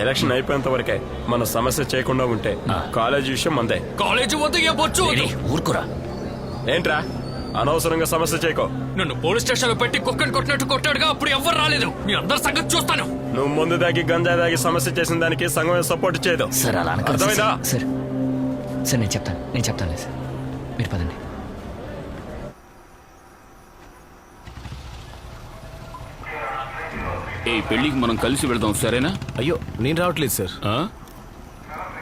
ఎలక్షన్ అయిపోయేంత వరకే మన సమస్య చేయకుండా ఉంటే కాలేజీ విషయం మందే. కాలేజీ వద్దు, ఊరుకురా. ఏంట్రా అనవసరంగా సమస్య చేయకో. నన్ను పోలీస్ స్టేషన్ లో పెట్టి కుక్కని కొట్టినట్టు కొట్టాడుగా, అప్పుడు ఎవ్వరు రాలేదు. మీ అందరి సంగతి చూస్తాను. నువ్వు ముందు దాగి గంజా దాగి సమస్య చేసిన దానికి సంఘం సపోర్ట్ చేయదు. అర్థమైందా? సార్ నేను చెప్తాను సార్, మీరు పదండి. ఈ పెళ్లికి మనం కలిసి వెళ్దాం, సరేనా? అయ్యో, నేను రావట్లేదు సార్.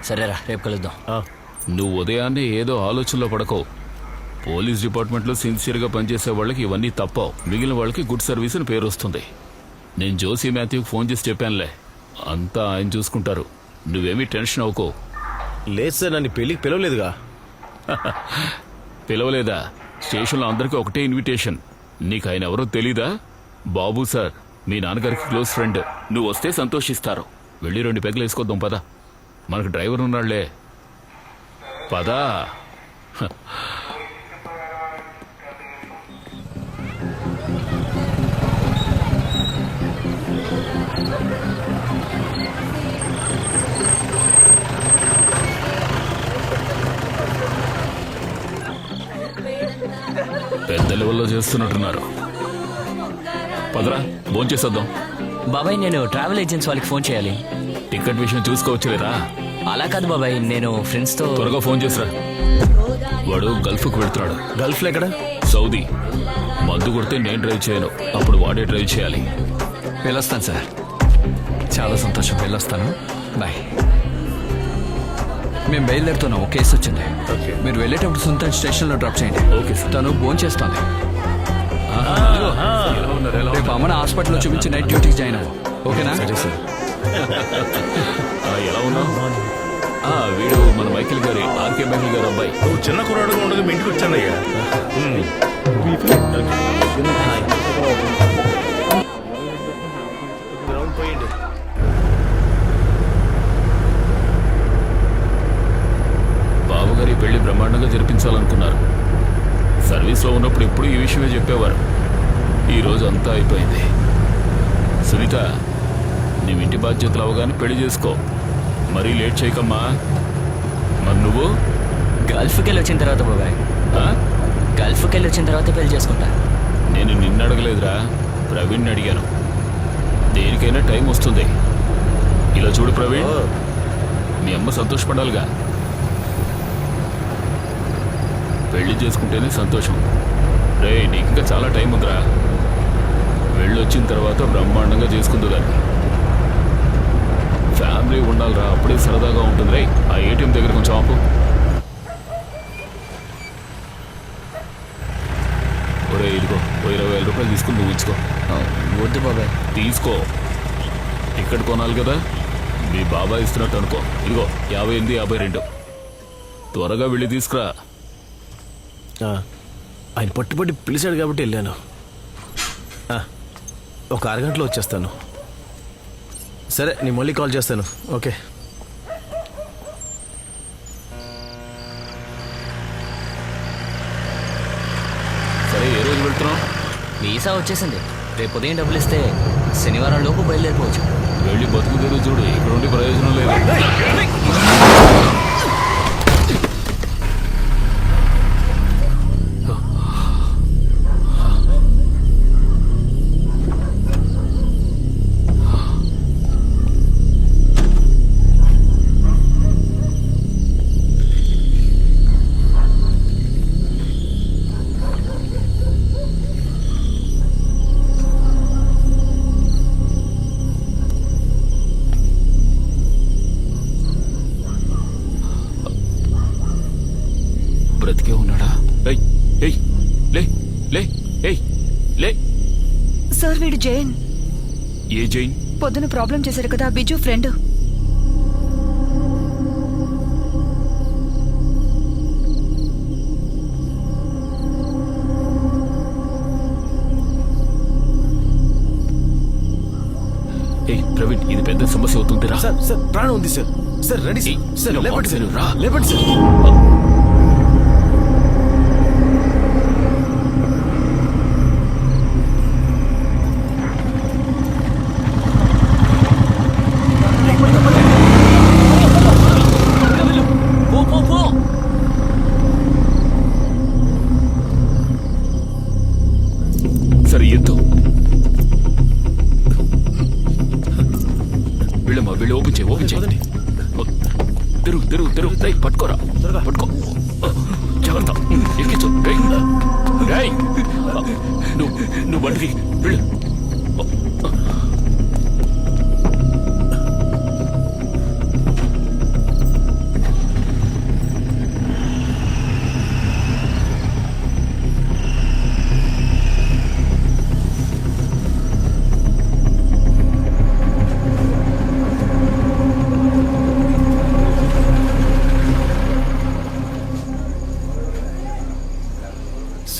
సరేరా, రేపు కలుద్దాం. నువ్వు ఉదయాన్నే ఏదో ఆలోచనలో పడకో. పోలీస్ డిపార్ట్మెంట్లో సిన్సియర్గా పనిచేసే వాళ్ళకి ఇవన్నీ తప్పవు. మిగిలిన వాళ్ళకి గుడ్ సర్వీస్ అని పేరు వస్తుంది. నేను జోసీ మాథ్యూకి ఫోన్ చేసి చెప్పానులే. అంతా ఆయన చూసుకుంటారు, నువ్వేమీ టెన్షన్ అవ్వకో. లేదు సార్, నన్ను పెళ్ళికి పిలవలేదుగా. పిలవలేదా? స్టేషన్లో అందరికీ ఒకటే ఇన్విటేషన్. నీకు ఆయన ఎవరో తెలీదా? బాబు సార్, మీ నాన్నగారికి క్లోజ్ ఫ్రెండ్. నువ్వు వస్తే సంతోషిస్తారు. వెళ్ళి 2 పెగ్గులు వేసుకొద్దాం పదా. మనకు డ్రైవర్ ఉన్నాళ్లే, పదా. పెద్ద లెవెల్లో చేస్తున్నట్టున్నారు. పదరా, భోంచేసేద్దాం. బాబాయ్, నేను ట్రావెల్ ఏజెన్సీ వాళ్ళకి ఫోన్ చేయాలి. టికెట్ విషయం చూసుకోవచ్చులేరా? అలా కాదు బాబాయ్, నేను ఫ్రెండ్స్తో. త్వరగా ఫోన్ చేసిరా. వాడు గల్ఫ్కు వెళ్తున్నాడు. గల్ఫ్లో ఎక్కడ? సౌదీ. మందు కొడితే నేను డ్రైవ్ చేయను, అప్పుడు వాడే డ్రైవ్ చేయాలి. వెళ్ళొస్తాను సార్. చాలా సంతోషం, వెళ్ళొస్తాను. బాయ్. మేము బయలుదేరుతున్నాం, ఒక కేసు వచ్చింది. మీరు వెళ్ళేటప్పుడు సుల్తాన్ స్టేషన్లో డ్రాప్ చేయండి. Okay sir. తను ఫోన్ చేస్తాను. రేపు అమ్మని హాస్పిటల్లో చూపించి నైట్ డ్యూటీకి జాయిన్ అవ్వు. ఓకేనా? సరే సార్. ఎలా ఉన్నావు? వీడు మన మైకిల్ గారి, ఆర్కే మైకిల్ గారి అబ్బాయి. నువ్వు చిన్న కుర్రాడుగా ఉండగా మీ ఇంటికి వచ్చానయ్యా. గ్రౌండ్ పోయింది. బాబుగారి పెళ్లి బ్రహ్మాండంగా జరిపించాలనుకున్నారు. సర్వీస్లో ఉన్నప్పుడు ఎప్పుడు ఈ విషయమే చెప్పేవారు. ఈరోజు అంతా అయిపోయింది. సునీత, నీ ఇంటి బాధ్యతలు అవగానే పెళ్లి చేసుకో. మరీ లేట్ చేయకమ్మా. మరి నువ్వు? గల్ఫ్కి వెళ్ళి వచ్చిన తర్వాత బాబాయ్. గల్ఫ్కి వెళ్ళి వచ్చిన తర్వాత పెళ్లి చేసుకుంటా. నేను నిన్ను అడగలేదురా, ప్రవీణ్ అడిగాను. దేనికైనా టైం వస్తుంది. ఇలా చూడు ప్రవీణ్, మీ అమ్మ సంతోషపడాలిగా. పెళ్లి చేసుకుంటేనే సంతోషం. రే, నీకు ఇంకా చాలా టైం ఉందిరా. వెళ్ళొచ్చిన తర్వాత బ్రహ్మాండంగా చేసుకుందు దాన్ని. ఫ్యామిలీ ఉండాలిరా, అప్పుడే సరదాగా ఉంటుంది. రే, ఆ ఏటీఎం దగ్గర కొంచెం ఆపు. ఒరే, ఇదిగో 20,000 రూపాయలు తీసుకుని నువ్వు ఇచ్చుకో. వద్దు బాబాయ్. తీసుకో, టికెట్ కొనాలి కదా. మీ బాబాయ్ ఇస్తున్నట్టు అనుకో. ఇదిగో 58, 52. త్వరగా వెళ్ళి తీసుకురా. ఆయన పట్టుబట్టి పిలిచాడు కాబట్టి వెళ్ళాను. ఒక అరగంటలో వచ్చేస్తాను. సరే, నేను మళ్ళీ కాల్ చేస్తాను. ఓకే. సరే, ఏ రోజు వెళ్తున్నావు? వీసా వచ్చేసింది. రేపు ఉదయం డబ్బులు ఇస్తే శనివారం లోపు బయలుదేరిపోవచ్చు. వెళ్ళి బతుకు తెరువు చూడు, ఇక్కడ ఉండి ప్రయోజనం లేదు. బ్రతికే ఉన్నాడా? లే. సార్, వీడు జైన్. ఏ జైన్? పొద్దున ప్రాబ్లం చేశాడు కదా, బిజు ఫ్రెండ్. ప్రవీణ్, ఇది పెద్ద సమస్య అవుతుంది రా. సార్, సార్, ప్రాణం ఉంది sir. Sir, ready sir. Sir, లేపండి సార్. రా, లేపండి సార్. సరే, ఎత్తు. వెళ్ళమ్మా, వెళ్ళి ఓపెన్ చేయి. తెరువు. పట్టుకోరా, పట్టుకో. జాగ్రత్త, ఎక్కించు. నువ్వు బండికి వెళ్ళు.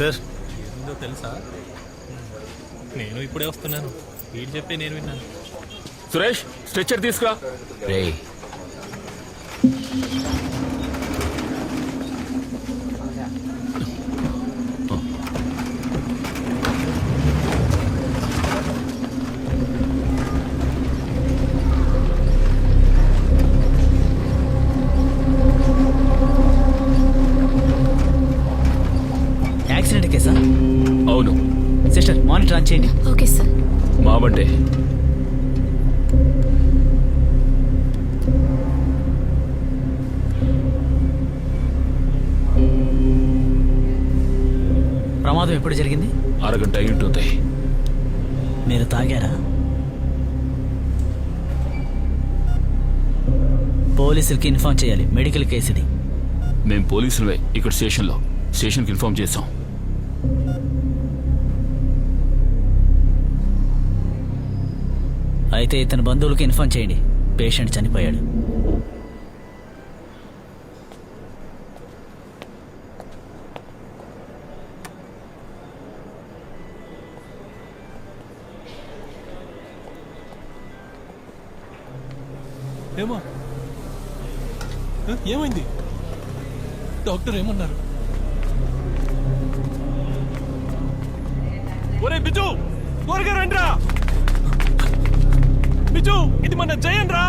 సార్ ఏందో తెలుసా, నేను ఇప్పుడే వస్తున్నాను. వీడు చెప్పే నేను విన్నాను. సురేష్, స్ట్రెచ్చర్ తీసుకురా. రేయ్, యాక్సిడెంట్ కేసా? అవును, సిస్టర్ మానిటర్ ఆన్ చేయండి. Okay sir. మా బండే. ప్రమాదం ఎప్పుడు జరిగింది? అరగంట అయి ఉంటుంది. మీరు తాగారా? పోలీసులకి ఇన్ఫార్మ్ చేయాలి. మెడికల్ కేసు ఇది. మేం పోలీసులవే ఇక్కడ స్టేషన్కి ఇన్ఫార్మ్ చేశాం. అయితే ఇతని బంధువులకి ఇన్ఫార్మ్ చేయండి. పేషెంట్ చనిపోయాడు. ఏమైంది? డాక్టర్ ఏమన్నారు? ఒరే బిజు, త్వరగా రండిరా. బిజు, ఇది మన జయన్ రా.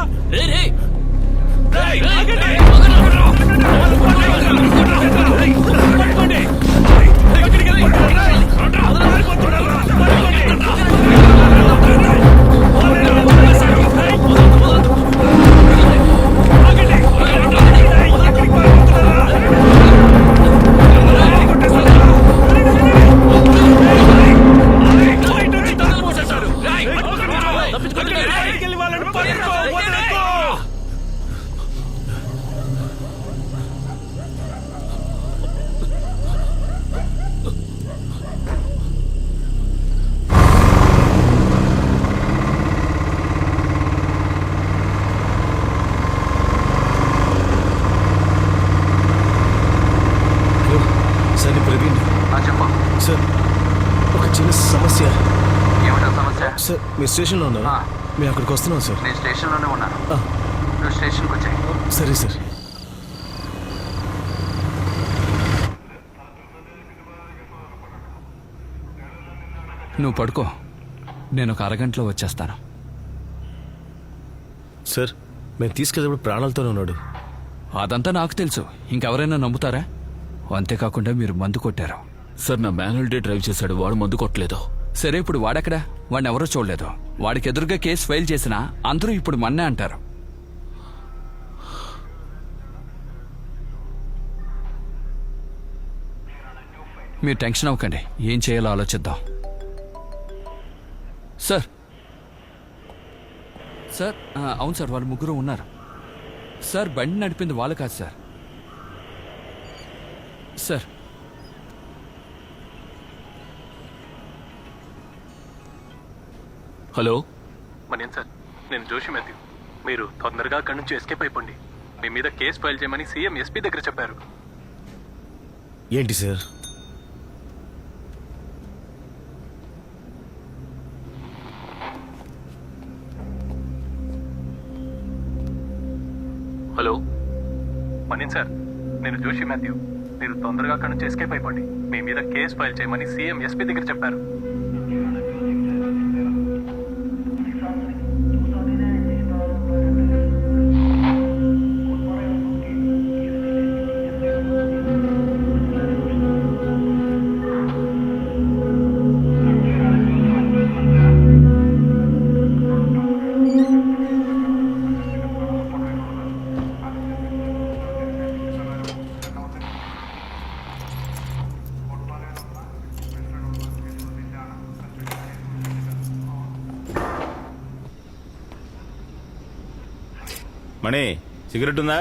సార్ ప్రవీణ్. సార్, ఒక చిన్న సమస్య. ఏమిటా సమస్య? సార్, మీరు స్టేషన్లో ఉన్నారు? మేము అక్కడికి వస్తున్నాం సార్. నేను స్టేషన్లోనే ఉన్నాను. నువ్వు స్టేషన్కి వచ్చాయి. సరే సార్. నువ్వు పడుకో, నేను ఒక అరగంటలో వచ్చేస్తాను. సార్, మేము తీసుకెళ్ళేప్పుడు ప్రాణాలతోనే ఉన్నాడు. అదంతా నాకు తెలుసు. ఇంకెవరైనా నమ్ముతారా? అంతేకాకుండా మీరు మందు కొట్టారు. సార్, నా మాన్యువల్ డే డ్రైవ్ చేశాడు. వాడు మందు కొట్టలేదు. సరే, ఇప్పుడు వాడెక్కడా? వాడిని ఎవరో చూడలేదు. వాడికి ఎదురుగా కేసు ఫైల్ చేసినా అందరూ ఇప్పుడు మన్నే అంటారు. మీరు టెన్షన్ అవ్వకండి. ఏం చేయాలో ఆలోచిద్దాం. సార్ సార్ అవును సార్, వాళ్ళు ముగ్గురు ఉన్నారు సార్. బండి నడిపింది వాళ్ళు కాదు సార్. Sir, hello. మనేం సార్, నేను జోషి మాథ్యూ. మీరు తొందరగా అక్కడి నుంచి ఎస్కేప్ అయిపోండి. మీ మీద కేసు ఫైల్ చేయమని సీఎం ఎస్పీ దగ్గర చెప్పారు. ఏంటి సార్? హలో. మనేన్ సార్, నేను జోషి మాథ్యూ. మీరు తొందరగా అక్కడి నుంచి ఎస్కేప్ అయిపోండి. మీ మీద కేసు ఫైల్ చేయమని సీఎం ఎస్పీ దగ్గర చెప్పారు. మణి, సిగరెట్ ఉందా?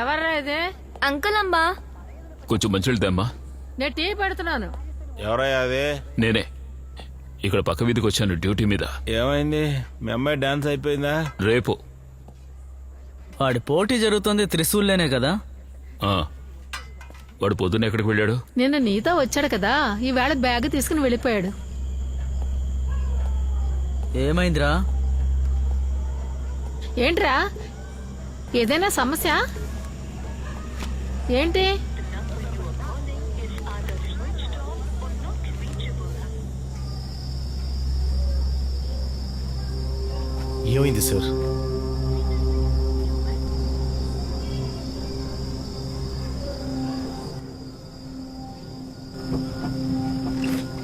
ఎవర్రా ఇది? అంకుల్ అమ్మా కొంచెం మంచిలు తెమ్మా. నేను టీ పెడుతున్నాను. ఎవరయ్యా అదే? నేనే ఇక్కడ పక్క వీధికి వచ్చాను డ్యూటీ మీద. ఏమైంది? మీ అమ్మాయి డాన్స్ అయిపోయిందా? రేపు వాడి పోటీ జరుగుతుంది త్రిశూల్లోనే కదా. ఆ, వాడు పొద్దున్న ఎక్కడికి వెళ్ళాడు? నిన్న నీతో వచ్చాడు కదా, ఈవేళ బ్యాగ్ తీసుకుని వెళ్ళిపోయాడు. ఏమైందిరా? ఏంట్రా, ఏదైనా సమస్య ఏంటి? ఏమైంది సార్?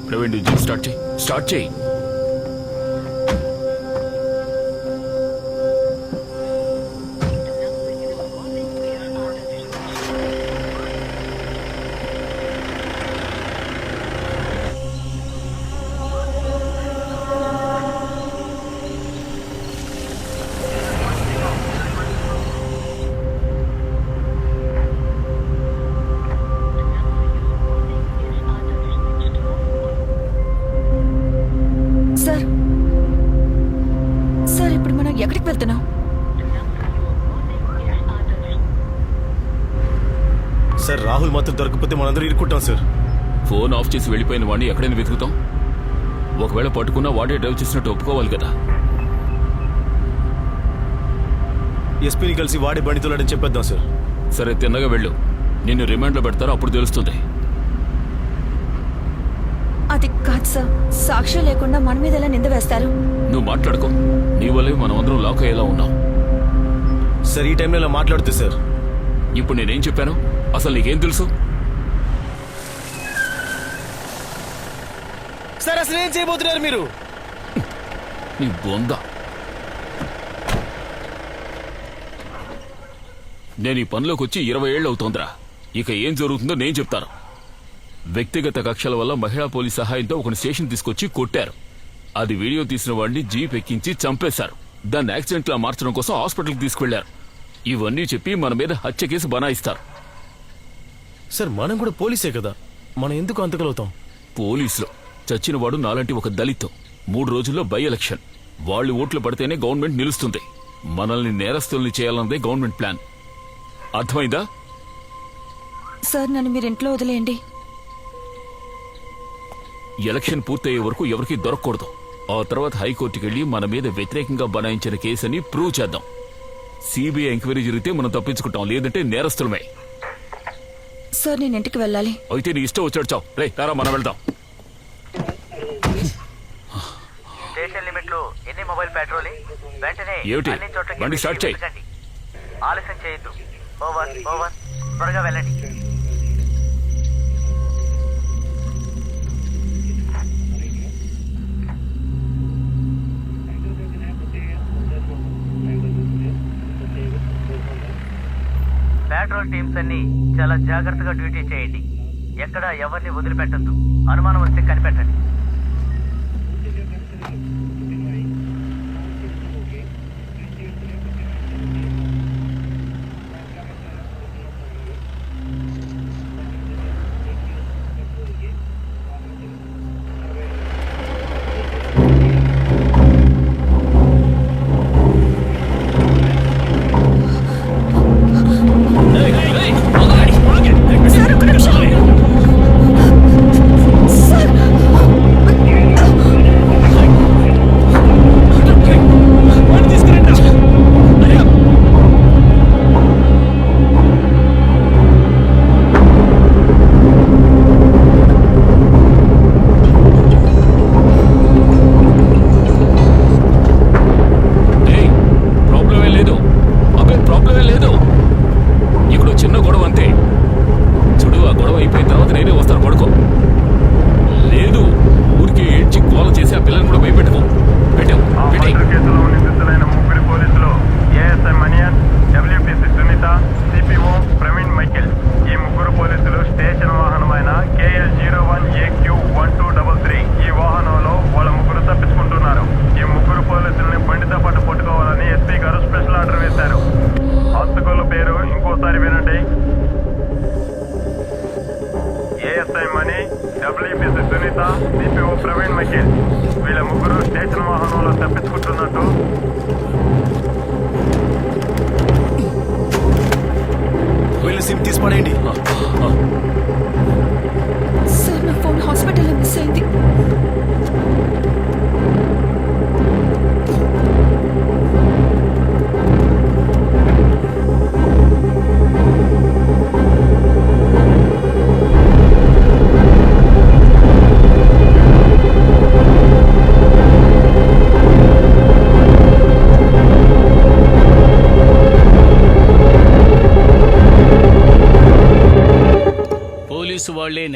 ప్రవీణ్ జిమ్ స్టార్ట్ చేయి. సార్ సార్ ఇప్పుడు మనం ఎక్కడికి వెళ్తున్నాం? సార్ రాహుల్ మాత్రం దొరకకపోతే మనందరూ ఇరుక్కుంటాం సార్. ఫోన్ ఆఫ్ చేసి వెళ్ళిపోయిన వాడిని ఎక్కడైనా వెతుకుతాం. ఒకవేళ పట్టుకున్నా వాడే డ్రైవ్ చేసినట్టు ఒప్పుకోవాలి కదా. ఎస్పీని కలిసి వాడి బండి తోలాడని చెప్పేద్దాం సార్. సరే, తిన్నగా వెళ్ళు. నిన్ను రిమాండ్లో పెడతారో అప్పుడు తెలుస్తుంది. అది కాదు సార్, సాక్ష్యం లేకుండా మన మీద ఎలా నింద వేస్తారు? నువ్వు మాట్లాడుకో. నీ వల్లే మనం అందరం లాక్ అయ్యేలా ఉన్నాం. సార్ ఈ టైంలో ఇలా మాట్లాడుతూ సార్. ఇప్పుడు నేనేం చెప్పాను? అసలు నీకేం తెలుసు? సార్ అసలు ఏం చేయబోతున్నారు మీరు? నీ బొంద. నేను ఈ పనిలోకి వచ్చి 20 ఏళ్ళు అవుతోందిరా. ఇక ఏం జరుగుతుందో నేను చెప్తాను. వ్యక్తిగత కక్షల వల్ల మహిళా పోలీస్ సహాయంతో ఒక స్టేషన్ తీసుకొచ్చి కొట్టారు. అది వీడియో తీసిన వాడిని జీప్ ఎక్కించి చంపేశారు. దాన్ని యాక్సిడెంట్ లా మార్చడం కోసం హాస్పిటల్కి తీసుకెళ్లారు. ఇవన్నీ చెప్పి మన మీద హత్య కేసు బనాయిస్తారు. సార్ మనం కూడా పోలీసే కదా, మనం ఎందుకు అంతకలవుతాం? పోలీసులు చచ్చిన వాడు నాలాంటి ఒక దళిత్. 3 రోజుల్లో బై ఎలక్షన్. వాళ్ళు ఓట్లు పడితేనే గవర్నమెంట్ నిలుస్తుంది. మనల్ని నేరస్తుల్ని చేయాలన్నదే గవర్నమెంట్ ప్లాన్. అర్థమైందా? సార్ నన్ను మీరు ఇంట్లో వదిలేయండి. ఎలక్షన్ పూర్తయ్యే వరకు ఎవరికి దొరకకూడదు. ఆ తర్వాత హైకోర్టుకి వెళ్లి మన మీద వ్యతిరేకంగా బనాయించిన కేసుని ప్రూవ్ చేద్దాం. సిబిఐ ఎంక్వైరీ జరిగితే మనం తప్పించుకుంటాం, లేదంటే నేరస్తులమే. సార్ నేను ఇంటికి వెళ్ళాలి. అయితే నీ ఇష్టం వచ్చాడు చావు. రే తారా, మనం వెళ్దాం. స్టేషన్ లిమిట్ లో ఎన్ని మొబైల్ పెట్రోలింగ్? వెంటనే ఏమిటి? అన్ని చోట్లకి బండి స్టార్ట్ చేయి. వెతకండి. ఆలస్యం చేయొద్దు. Over over. త్వరగా వెళ్ళండి. పెట్రోల్ టీమ్స్ అన్ని చాలా జాగ్రత్తగా డ్యూటీ చేయండి. ఎక్కడ ఎవరిని వదిలిపెట్టద్దు. అనుమానం వస్తే కనిపెట్టండి.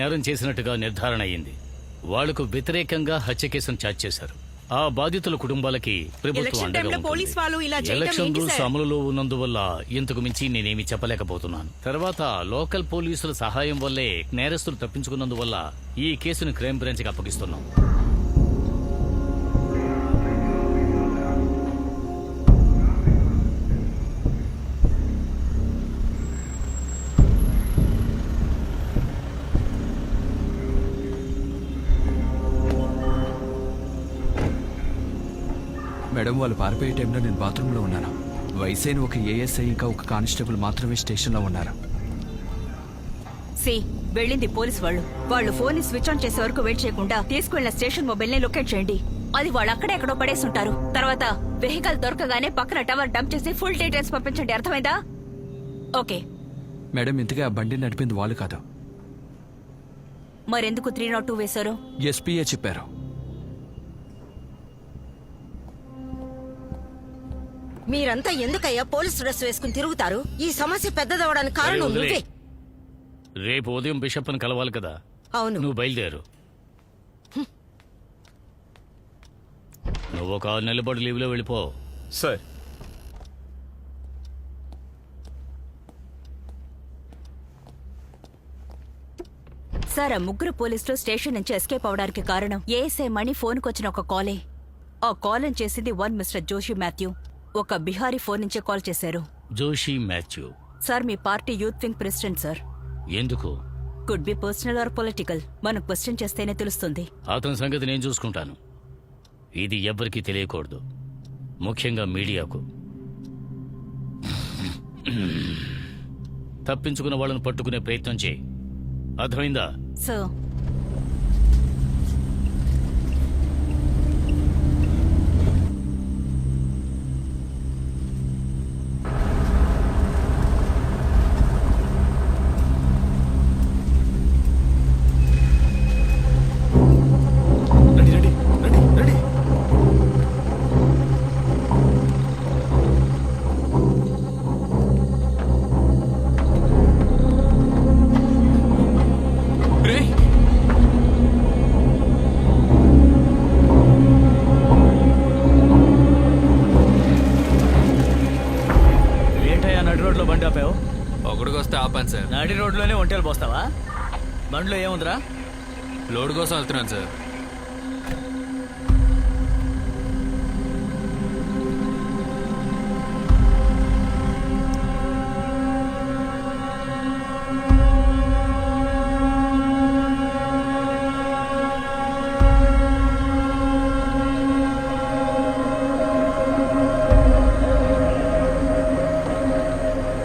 నేరం చేసినట్టుగా నిర్ధారణ అయింది. వాళ్లకు వ్యతిరేకంగా హత్య కేసును ఛార్జ్ చేశారు. ఆ బాధితుల కుటుంబాలకి ప్రభుత్వం అండగా ఉంటుంది. ఎలక్షన్ రూల్స్ అమలులో ఉన్నందువల్ల ఇంతకు మించి నేనేమి చెప్పలేకపోతున్నాను. తర్వాత లోకల్ పోలీసుల సహాయం వల్లే నేరస్తులు తప్పించుకున్నందువల్ల ఈ కేసును క్రైమ్ బ్రాంచ్కి అప్పగిస్తున్నాం. మేడం, వాళ్ళు పారిపోయే టైంలో నేను బాత్రూంలో ఉన్నాను. వయసైన ఒక ఏఎస్ఐ ఇంకా ఒక కానిస్టేబుల్ మాత్రమే స్టేషన్లో ఉన్నారు. వెళ్ళింది పోలీస్ వాళ్ళు ఫోన్ ని స్విచ్ ఆన్ చేసే వరకు వెయిట్ చేయకుండా తీసుకువెళ్లిన స్టేషన్ మొబైల్ ని లొకేట్ చేయండి. అది వాళ్ళు అక్కడెక్కడో పడేసి ఉంటారు. తర్వాత వెహికల్ దొరకగానే పక్కన టవర్ డంప్ చేసి ఫుల్ డీటెయిల్స్ పంపించండి. అర్థమైందా? ఓకే మేడం, ఇంతగా ఆ బండి నడిపింది వాళ్ళు కాదు. మరెందుకు 302 వేశారు? ఎస్పీఏ చెప్పారు. మీరంతా ఎందుకయ్యా పోలీస్ డ్రెస్ వేసుకుని తిరుగుతారు? ఈ సమస్య పెద్దదవడానికి కారణం నువ్వే. రేపు ఉదయం బిషప్ని కలవాలి కదా. అవును. నువ్వు బయలుదేరు. నువ్వు ఒక 6 నెలల పాటు లీవ్లో వెళ్ళిపో. సార్, సార్, ఆ ముగ్గురు పోలీసులు స్టేషన్ నుంచి ఎస్కేప్ అవడానికి కారణం ఏఎస్ఐ మణి ఫోన్కి వచ్చిన ఒక కాలే. ఆ కాల్ చేసింది మిస్టర్ జోషి మాథ్యూ. ఒక బిహారీ ఫోన్ నుంచే కాల్ చేశారు. జోషి మాథ్యూ సార్, మీ party youth wing president sir. ఎందుకు? Could be personal or political. మనం క్వశ్చన్ చేస్తేనే తెలుస్తుంది. అతని సంగతి నేను చూసుకుంటాను. ఇది ఎవ్వరికీ తెలియకూడదు, ముఖ్యంగా మీడియాకు. తప్పించుకున్న వాళ్ళను పట్టుకునే ప్రయత్నం చేయి. అర్థమైందా? సార్, ఒకడికి వస్తే ఆపాను సార్. నడి రోడ్లోనే ఒంటేలు పోస్తావా? బండ్లో ఏముందిరా? లోడ్ కోసం వెళ్తున్నాను సార్.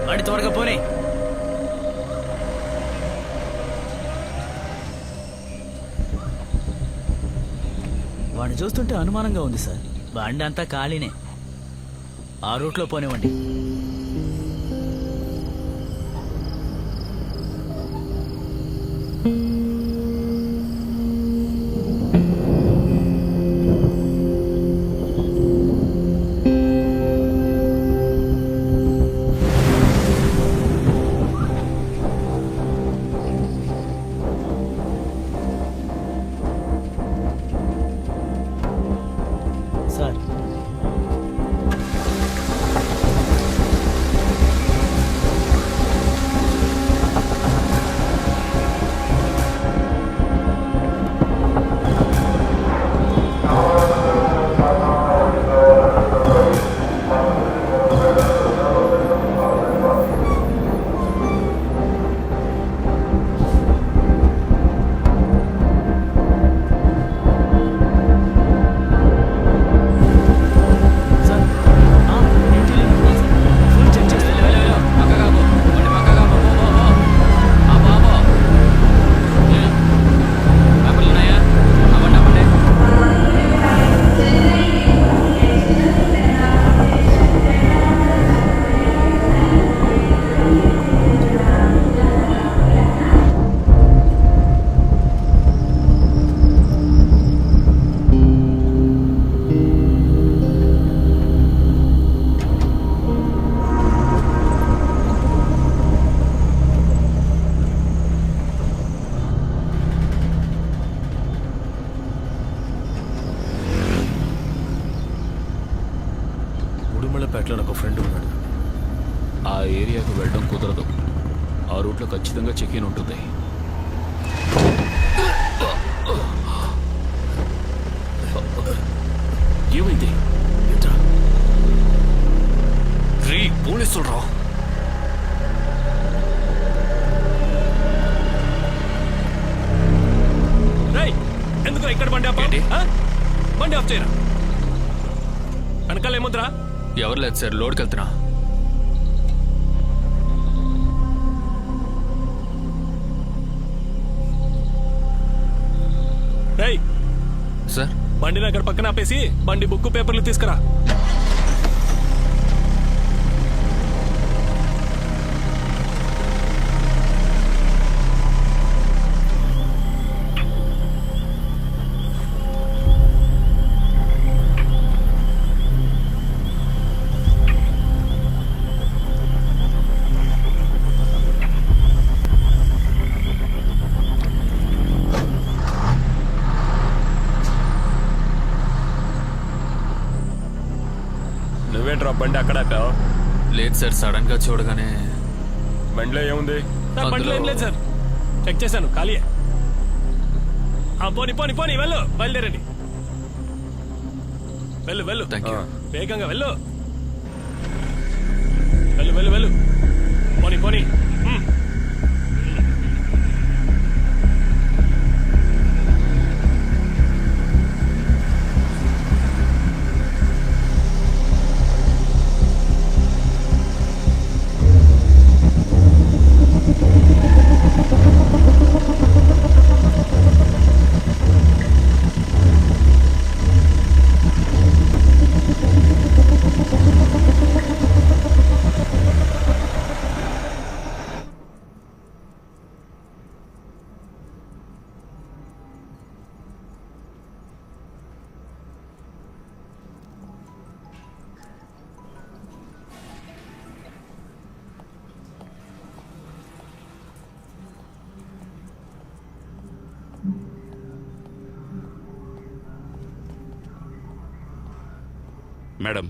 బండి త్వరగా పోనీ. వాడిని చూస్తుంటే అనుమానంగా ఉంది సార్. బండి అంతా ఖాళీనే. ఆ రూట్లో పోనివ్వండి. సార్, ఉడుమలపేటలో నాకు ఫ్రెండ్ ఉన్నాడు. ఆ ఏరియాకు వెళ్ళడం కుదరదు. ఆ రూట్లో ఖచ్చితంగా చెక్ ఇన్ ఉంటుంది. ఏమైంది? పోలీసులు రా. ఎందుకు ఇక్కడ బండి ఆపు? బండి ఆఫ్ చేయరా. వెనకాల ఏముద్రా? ఎవరు లేదు సార్, లోడ్కి వెళ్తున్నా. రేయ్ సార్ బండిని అక్కడ పక్కన ఆపేసి బండి బుక్ పేపర్లు తీసుకురా. నువ్వేంట్రా బండి అక్కడ ఆపావు? లేదు సార్, సడన్ గా చూడగానే. బండిలో ఏముంది? బండిలో ఏం లేదు సార్, చెక్ చేశాను, ఖాళీయే. పోని పోని పోని వెళ్ళు, బయలుదేరండి. వెళ్ళు వెళ్ళు, వేగంగా వెళ్ళు. వెళ్ళు వెళ్ళు వెళ్ళు, పోని పోని. మేడం,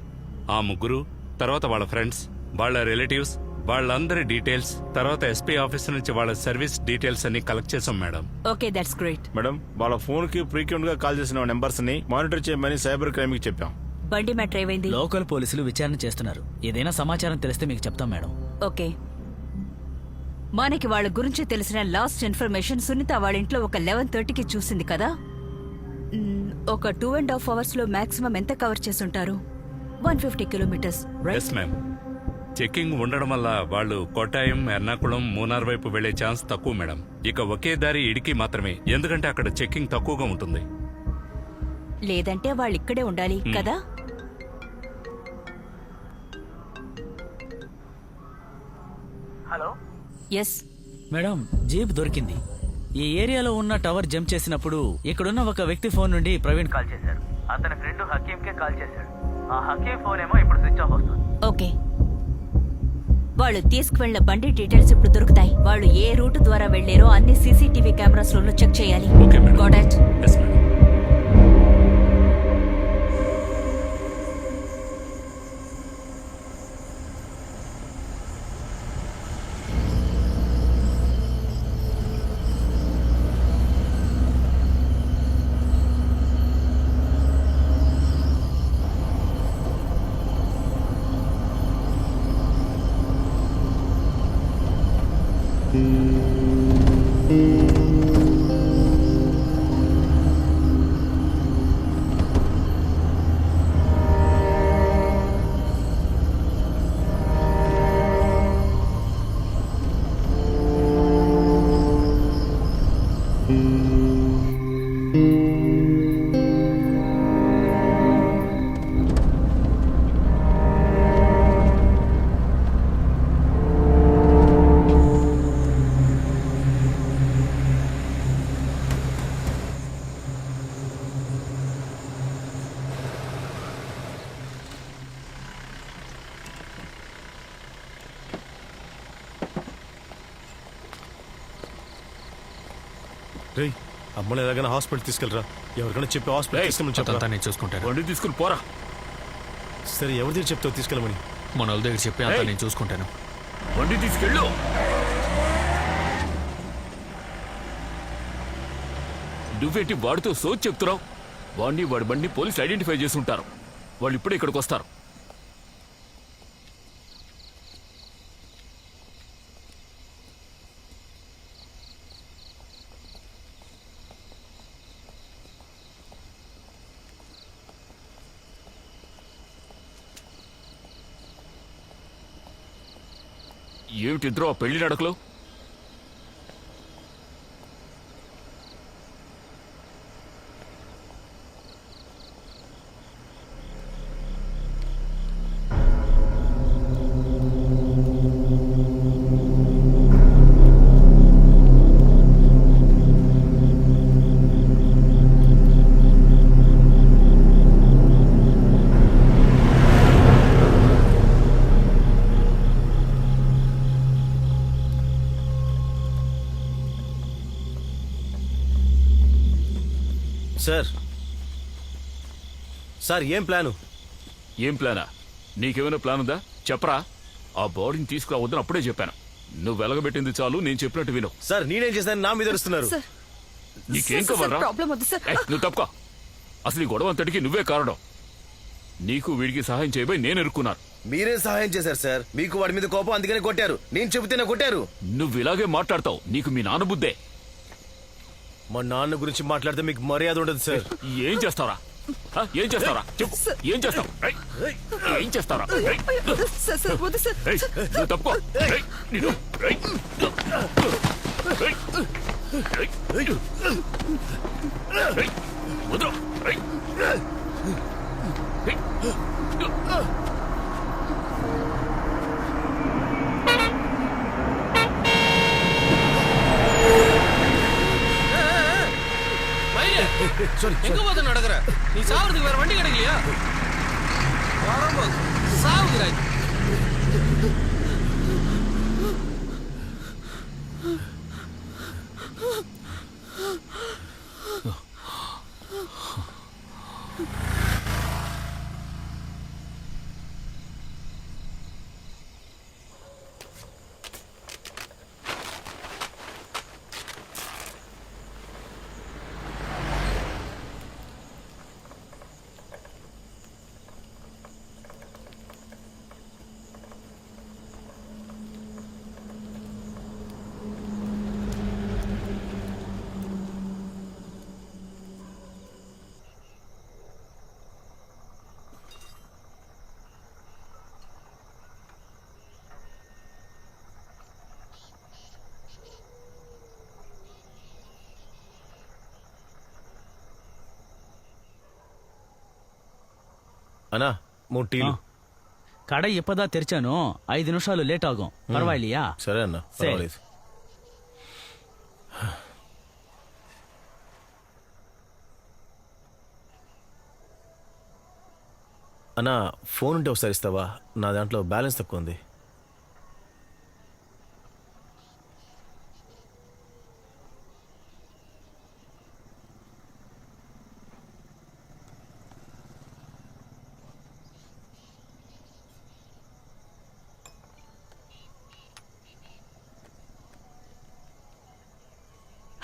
ఆ ముగ్గురు, తర్వాత వాళ్ళ ఫ్రెండ్స్, వాళ్ళ రిలేటివ్స్, వాళ్ళందరి డీటెయిల్స్, తర్వాత ఎస్పీ ఆఫీస్ నుంచి వాళ్ళ సర్వీస్ డీటెయిల్స్ అన్ని కలెక్ట్ చేసాం madam. Okay, that's great. Madam, వాళ్ళ ఫోన్ కి ఫ్రీక్వెంట్ గా కాల్ చేసిన నెంబర్స్ ని మానిటర్ చేయమని సైబర్ క్రైమ్ కి చెప్పాం. బండి మ్యాటర్ ఏమైంది? లోకల్ పోలీసులు విచారణ చేస్తున్నారు. ఏదైనా సమాచారం తెలిస్తే మీకు చెప్తాం మేడం. ఓకే, మనకి వాళ్ళ గురించి తెలిసిన లాస్ట్ ఇన్ఫర్మేషన్ సునీత వాళ్ళ ఇంట్లో ఒక 11:30కి చూసింది కదా. ఒక 2.5 hours లో మాక్సిమం ఎంత కవర్ చేసుంటారు? 150 కిలోమీటర్స్. Yes ma'am. చెకింగ్ ఉండడం వల్ల వాళ్ళు కోటాయం, ఎర్నాకుళం, మూనార్ వైపు వెళ్లే ఛాన్స్ తక్కువ మేడం. ఇక ఒకే దారి ఇడికి మాత్రమే, ఎందుకంటే అక్కడ చెకింగ్ తక్కువగా ఉంటుంది. లేదంటే వాళ్ళు ఇక్కడే ఉండాలి కదా. హలో. ఎస్ మేడం, జీప్ దొరికింది. ఈ ఏరియాలో ఉన్న టవర్ జంప్ చేసినప్పుడు ఇక్కడున్న ఒక వ్యక్తి ఫోన్ నుండి ప్రవీణ్ కాల్ చేశారు. అతని ఫ్రెండ్ హకీం కే కాల్ చేశాడు. ఆ హకీం ఫోన్ ఏమో ఇప్పుడు స్విచ్ ఆఫ్ వస్తుంది. ఓకే, వాళ్ళు తీసుకువెళ్లిన బండి డీటెయిల్స్ ఇప్పుడు దొరుకుతాయి. వాళ్ళు ఏ రూట్ ద్వారా వెళ్లారో అన్ని సీసీటీవీ కెమెరాస్ లో చెక్ చేయాలి. Got it? Yes madam. రేయ్, అమ్మని ఎలాగైనా హాస్పిటల్ తీసుకెళ్ళరా. ఎవరికైనా చెప్పి హాస్పిటల్ తీసుకెళ్ళి నేను చూసుకుంటాను. బండి తీసుకుని పోరా. సరే ఎవరి దగ్గర చెప్తావు తీసుకెళ్ళమని? మన వాళ్ళ దగ్గర చెప్పి అంతా నేను చూసుకుంటాను. బండి తీసుకెళ్ళు. నువ్వేంటి వాడితో సోచ్ చెప్తున్నావు? వాడిని వాడి బండిని పోలీసులు ఐడెంటిఫై చేసి ఉంటారు. వాళ్ళు ఇప్పుడే ఇక్కడికి వస్తారు. ఏమిటి ఇద్దరు ఆ పెళ్లి నడకలు? సార్ ఏం ప్లాను? ఏం ప్లానా? నీకేమైనా ప్లాన్ ఉందా? చెప్పరా. ఆ బాడీని తీసుకురావద్దని అప్పుడే చెప్పాను. నువ్వు వెలగబెట్టింది చాలు, నేను చెప్పినట్టు విను. సార్ నేనేం చేశాను? నా మీద అరుస్తున్నారు. నీకేం కావాలరా? నువ్వు తప్ప. అసలు ఈ గొడవ అంతటికి నువ్వే కారణం. నీకు వీడికి సహాయం చేయబోయి నేను ఇరుక్కున్నాను. మీరేం సహాయం చేశారు సార్? మీకు వాడి మీద కోపం, అందుకనే కొట్టారు. నేను చెబితేనే కొట్టారు. నువ్వు ఇలాగే మాట్లాడతావు. నీకు మీ నాన్న బుద్ధే. మా నాన్న గురించి మాట్లాడితే మీకు మర్యాద ఉండదు సార్. ఏం చేస్తారా? ఏం చేస్తారా? చెప్పు. ఏం చేస్తావు? ఏం చేస్తారా? నువ్వు తప్పుకో. వదరు. எங்க போது நடக்கிற? நீ சாவறதுக்கு வேற வண்டி கிடைக்கலையா? சாவுகிறாய். అన్నా 3 టీలు. கடை இப்பதான் తెరిచాను. 5 నిమిషాలు లేట్ ఆகும். పర్వాలేయా? సరే అన్న, పర్వాలేదు. అన్నా ఫోన్ ఉంటే ఒకసారి ఇస్తావా? నా దాంట్లో బ్యాలెన్స్ తక్కువ ఉంది.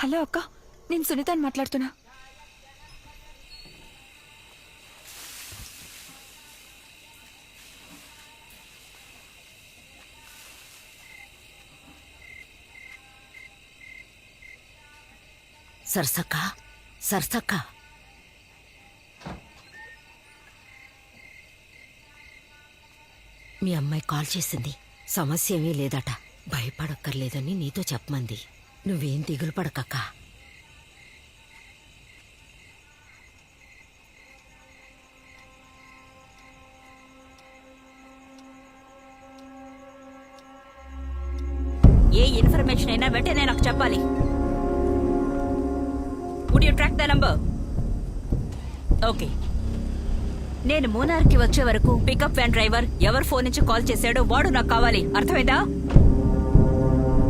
హలో అక్క, నేను సునీతని మాట్లాడుతున్నా. సరసక్క, సరసక్క, మీ అమ్మాయి కాల్ చేసింది. సమస్య ఏమీ లేదట. భయపడక్కర్లేదని నీతో చెప్పమంది. నువ్వేం దిగులు పడకక్క. ఏ ఇన్ఫర్మేషన్ అయినా వెంటనే నాకు చెప్పాలి. Would you track the number? Okay. నేను మూనార్కి వచ్చే వరకు పికప్ వ్యాన్ డ్రైవర్ ఎవరు ఫోన్ నుంచి కాల్ చేశాడో వాడు నాకు కావాలి. అర్థమైందా?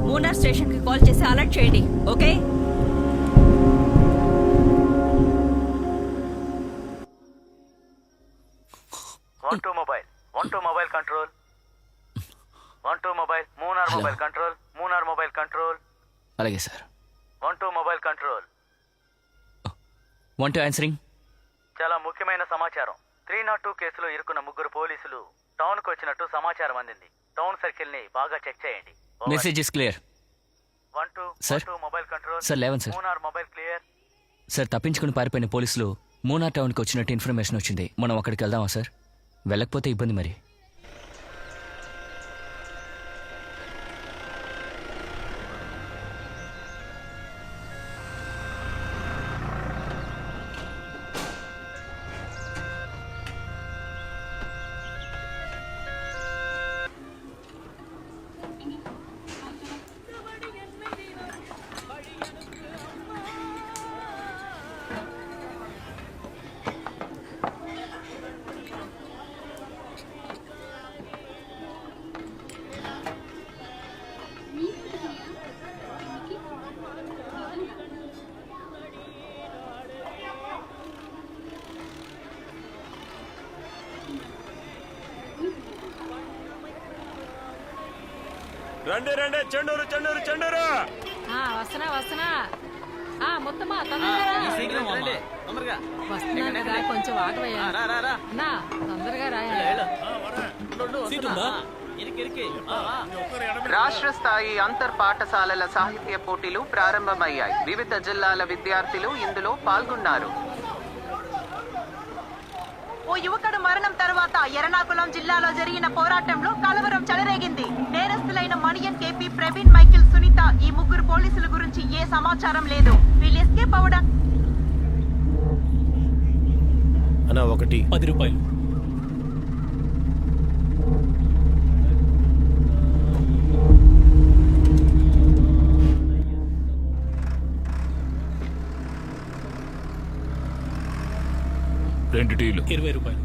మూనార్ స్టేషన్ కి కాల్ చేసి అలర్ట్ చేయండి. Okay? Automobile 1-2 mobile control 1-2 mobile Munnar mobile control Munnar mobile control. అలాగే సార్. 1-2 mobile control. 1-2 ఆన్సరింగ్. చాలా ముఖ్యమైన సమాచారం. 302 కేసులో ఇరుక్కున్న 3 పోలీసులు టౌన్ కు వచ్చినట్టు సమాచారం అందింది. టౌన్ సర్కిల్ ని బాగా చెక్ చేయండి. Message is clear. 1-2 sir. Mobile control. Sir 11 sir. Munnar mobile clear. Sir తప్పించుకుని పారిపోయిన పోలీసులు మూనా టౌన్కి వచ్చినట్టు ఇన్ఫర్మేషన్ వచ్చింది. మనం అక్కడికి వెళ్దామా సార్? వెళ్ళకపోతే ఇబ్బంది మరి. రండి రండి, చెండూరు చెండూరు చెండూరు. వస్తున్నా వస్తున్నా. మొత్తమా తొందరగా కొంచెం ఆగవయ్యా. తొందరగా రాష్ట్ర స్థాయి అంతర్ పాఠశాలల సాహిత్య పోటీలు ప్రారంభమయ్యాయి. వివిధ జిల్లాల విద్యార్థులు ఇందులో పాల్గొన్నారు. ఓ యువకుడు మరణం తర్వాత ఎర్నాకుళం జిల్లాలో జరిగిన పోరాటంలో కలవరం చెలరేగింది. నేరస్తులైన మణియన్, కేపీ, ప్రవీణ్, మైకిల్, సునీత ఈ 3 పోలీసుల గురించి ఏ సమాచారం లేదు. వీళ్ళు ఎస్కేప్ అవడం. అన్నా ఒకటి 10 రూపాయలు. రెండు టీలు 20 రూపాయలు.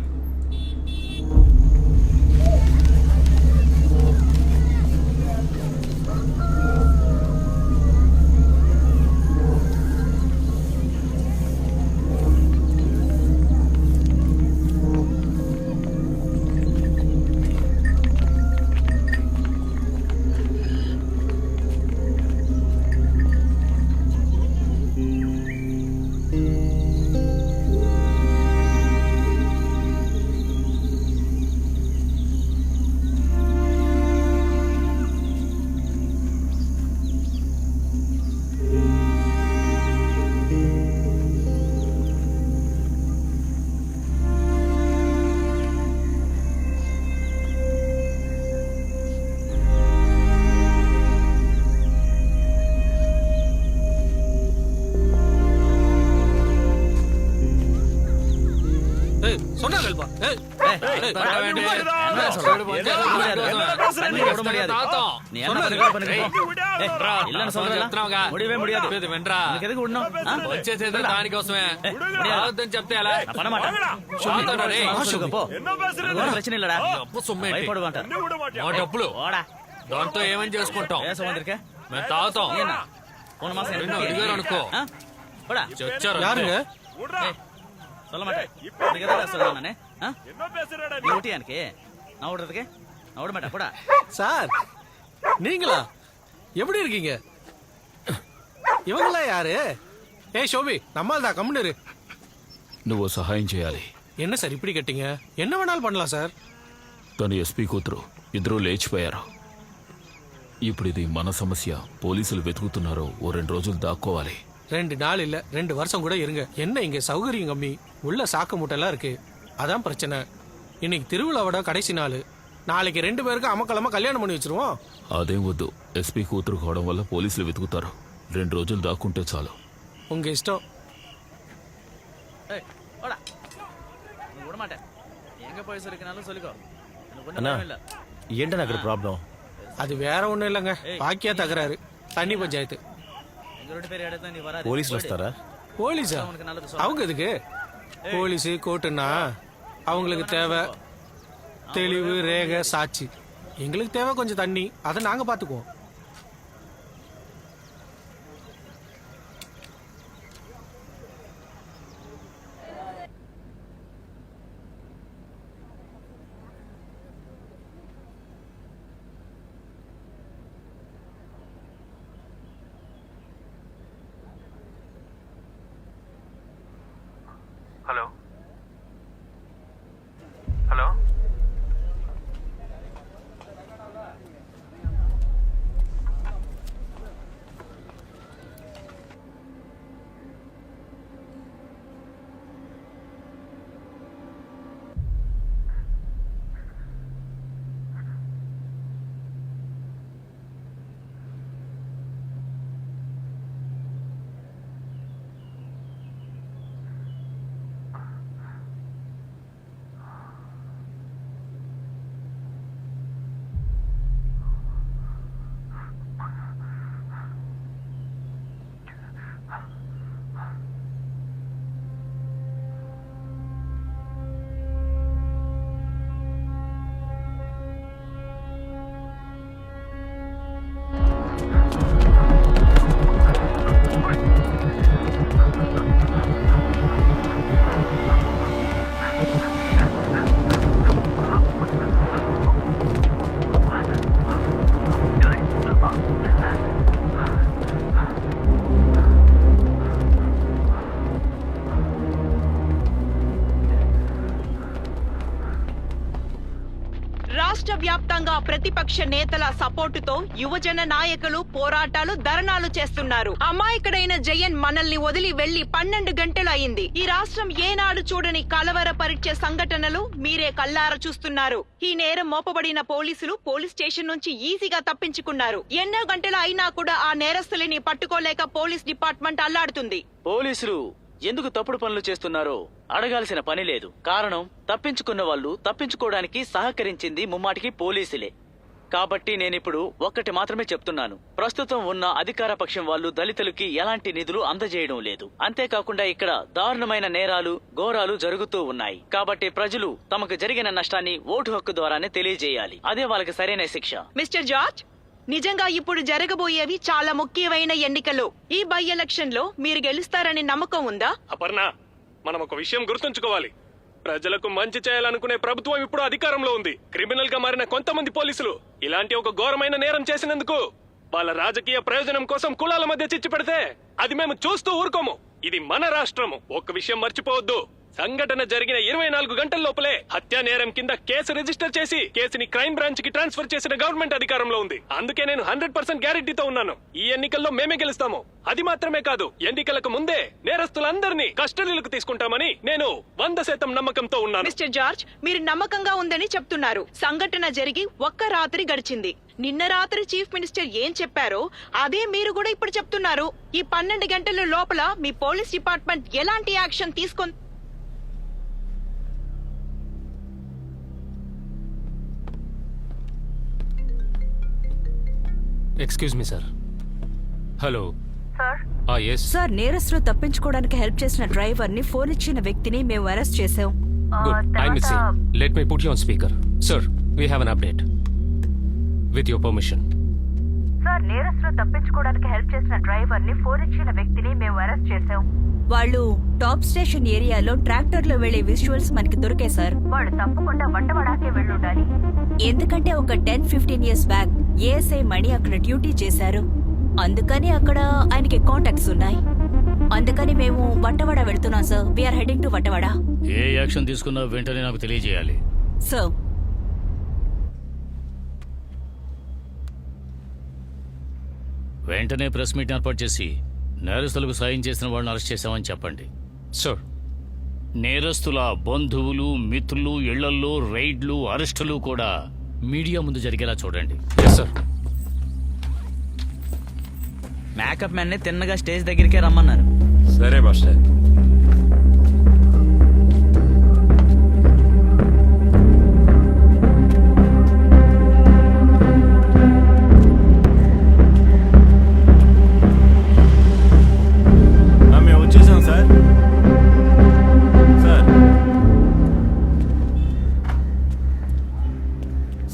దానికోసమే చెప్తే డబ్బులు దాంతో ఏమని చేసుకుంటాం? మేము తాగుతాం. అడిగారు అనుకో சொல்ல மாட்டேன். இதுக்கு எதாவது சொல்லலாம் நானே. நீ ஊட்டியா எனக்கு? நான் விடுறதுக்கு நான் விட மாட்டேன். போடா. சார் நீங்களா? எப்படி இருக்கீங்க? இவங்களா யாரு? ஏய் ஷோபி, நம்மால் தான் கம்முனரு. నువ్వు సహాయం చేయాలి. என்ன சார் இப்படி கட்டிங்க? என்ன வேணாலும் பண்ணலாம் సార్. తను ఎస్పీ కూతురు, ఇద్దరూ లేచిపోయారు. ఇప్పుడు ఇది మన సమస్య. పోలీసులు వెతుకుతున్నారు. ఓ 2 రోజులు దాక్కోవాలి. 2 நாள் இல்ல 2 வருஷம் கூட இருங்க. என்ன இங்க சௌகரியம் கம்மி, உள்ள சாக்கு மூட்டைலாம் இருக்கு. அதான் பிரச்சனை. இன்னைக்கு திருவிழாவோட கடைசி நாள். நாளைக்கு 2 பேருக்கு அமக்கலமா கல்யாணம் பண்ணி வச்சிருவோம். అదేం వద్దు. ఎస్పీ కూతురు కావడం వల్ల పోలీసులు వెతుకుతారు. 2 రోజులు దాక్కుంటే చాలు. உங்க இஷ்டம். போடா. நான் விட மாட்டேன். எங்க போய் சொல்லிக்கனாலும் சொல்லிக்கோ. అన్నా ఏంటన్నా అక్కడ ప్రాబ్లం? அது வேற ஒண்ணும் இல்லைங்க. பாக்கியா தகராறு. தண்ணி பஞ்சாயத்து. పోలీసులు వస్తారా? போலீஸா? அவங்க எதுக்கு? போலீஸ் கோர்ட்டுன்னா அவங்களுக்கு தேவை தெளிவு, ரேகை, சாட்சி. எங்களுக்கு தேவை கொஞ்சம் தண்ணி. அதை நாங்க பாத்துக்குவோம். హలో హలో రాష్ట్ర వ్యాప్తంగా ప్రతిపక్ష నేతల సపోర్టుతో యువజన నాయకులు పోరాటాలు ధర్నాలు చేస్తున్నారు. అమాయకుడైన జయన్ మనల్ని వదిలి వెళ్లి 12 గంటలు అయింది. ఈ రాష్ట్రం ఏనాడు చూడని కలవరపరిచే సంఘటనలు మీరే కల్లార చూస్తున్నారు. ఈ నేరం మోపబడిన పోలీసులు పోలీస్ స్టేషన్ నుంచి ఈజీగా తప్పించుకున్నారు. ఎన్నో గంటలు అయినా కూడా ఆ నేరస్తులని పట్టుకోలేక పోలీస్ డిపార్ట్మెంట్ అల్లాడుతుంది. పోలీసులు ఎందుకు తప్పుడు పనులు చేస్తున్నారో అడగాల్సిన పని లేదు. కారణం తప్పించుకున్న వాళ్ళు తప్పించుకోవడానికి సహకరించింది ముమ్మాటికి పోలీసులే. కాబట్టి నేనిప్పుడు ఒక్కటి మాత్రమే చెప్తున్నాను. ప్రస్తుతం ఉన్న అధికార పక్షం వాళ్ళు దళితులకి ఎలాంటి నిధులు అందజేయడం లేదు. అంతేకాకుండా ఇక్కడ దారుణమైన నేరాలు ఘోరాలు జరుగుతూ ఉన్నాయి. కాబట్టి ప్రజలు తమకు జరిగిన నష్టాన్ని ఓటు హక్కు ద్వారానే తెలియజేయాలి. అదే వాళ్ళకి సరైన శిక్ష. మిస్టర్ జార్జ్, నిజంగా ఇప్పుడు జరగబోయేవి చాలా ముఖ్యమైన ఎన్నికలు. ఈ బై ఎలక్షన్ లో మీరు గెలుస్తారని నమ్మకం ఉందా? అపర్ణ, మనం ఒక విషయం గుర్తుంచుకోవాలి. ప్రజలకు మంచి చేయాలనుకునే ప్రభుత్వం ఇప్పుడు అధికారంలో ఉంది. క్రిమినల్ గా మారిన కొంతమంది పోలీసులు ఇలాంటి ఒక ఘోరమైన నేరం చేసినందుకు వాళ్ళ రాజకీయ ప్రయోజనం కోసం కులాల మధ్య చిచ్చు పెడితే అది మేము చూస్తూ ఊరుకోము. ఇది మన రాష్ట్రము. ఒక్క విషయం మర్చిపోవద్దు, సంఘటన జరిగిన 24 గంటల లోపలే హత్యా నేరం కింద కేసు రిజిస్టర్ చేసి కేసుని క్రైమ్ బ్రాంచ్ కి ట్రాన్స్ఫర్ చేసిన గవర్నమెంట్ అధికారంలో ఉంది. అందుకే నేను 100% గ్యారెంటీతో ఉన్నాను, ఈ ఎన్నికల్లో మేమే గెలుస్తాము. అది మాత్రమే కాదు, ఎన్నికలకు ముందే నేరస్తులందరినీ కస్టడీలకు తీసుకుంటామని నేను 100% నమ్మకంతో ఉన్నాను. మిస్టర్ జార్జ్, మీరు నమ్మకంగా ఉందని చెప్తున్నారు. సంఘటన జరిగి ఒక్క రాత్రి గడిచింది. నిన్న రాత్రి చీఫ్ మినిస్టర్ ఏం చెప్పారో అదే మీరు కూడా ఇప్పుడు చెప్తున్నారు. ఈ 12 గంటల లోపల మీ పోలీస్ డిపార్ట్మెంట్ ఎలాంటి యాక్షన్ తీసుకొని excuse me sir. Hello sir, నేరస్తులు తప్పించుకోవడానికి హెల్ప్ చేసిన డ్రైవర్ ని ఫోన్ ఇచ్చిన వ్యక్తిని మేము అరెస్ట్ చేసాం. Good, I miss let me put you on speaker. Sir, we have an update with your permission. Sir, నేరస్తులు తప్పించుకోవడానికి హెల్ప్ చేసిన డ్రైవర్ ని ఫోన్ ఇచ్చిన వ్యక్తిని మేము అరెస్ట్ చేసాం. వాళ్ళు టాప్ స్టేషన్ ఏరియాలో ట్రాక్టర్ లో వెళ్లే విజువల్స్ మనకి దొరికాయి సార్. వాళ్ళు తప్పకుండా వంటవాడాకే వెళ్ళుండాలి. ఎందుకంటే ఒక 10-15 years బ్యాక్ ఏఎస్ఐ మణి అక్కడ డ్యూటీ చేశారు. అందుకని అక్కడ ఆయనకి కాంటాక్ట్స్ ఉన్నాయి. అందుకని మేము వంటవాడ వెళ్తున్నాం సార్. We're heading to Vattavada. ఏ యాక్షన్ తీసుకున్నా వెంటనే నాకు తెలియజేయాలి సార్. వెంటనే ప్రెస్ మీట్ ఏర్పాటు చేసి నేరస్తులకు సాయం చేసిన వాళ్ళని అరెస్ట్ చేశామని చెప్పండి. సార్, నేరస్తుల బంధువులు మిత్రులు ఇళ్లల్లో రైడ్లు అరెస్టులు కూడా మీడియా ముందు జరిగేలా చూడండి. సార్. మేకప్ మ్యాన్ ని తిన్నగా స్టేజ్ దగ్గరికే రమ్మన్నారు. సరే మాస్టర్. మేము వచ్చేసాం సార్. సార్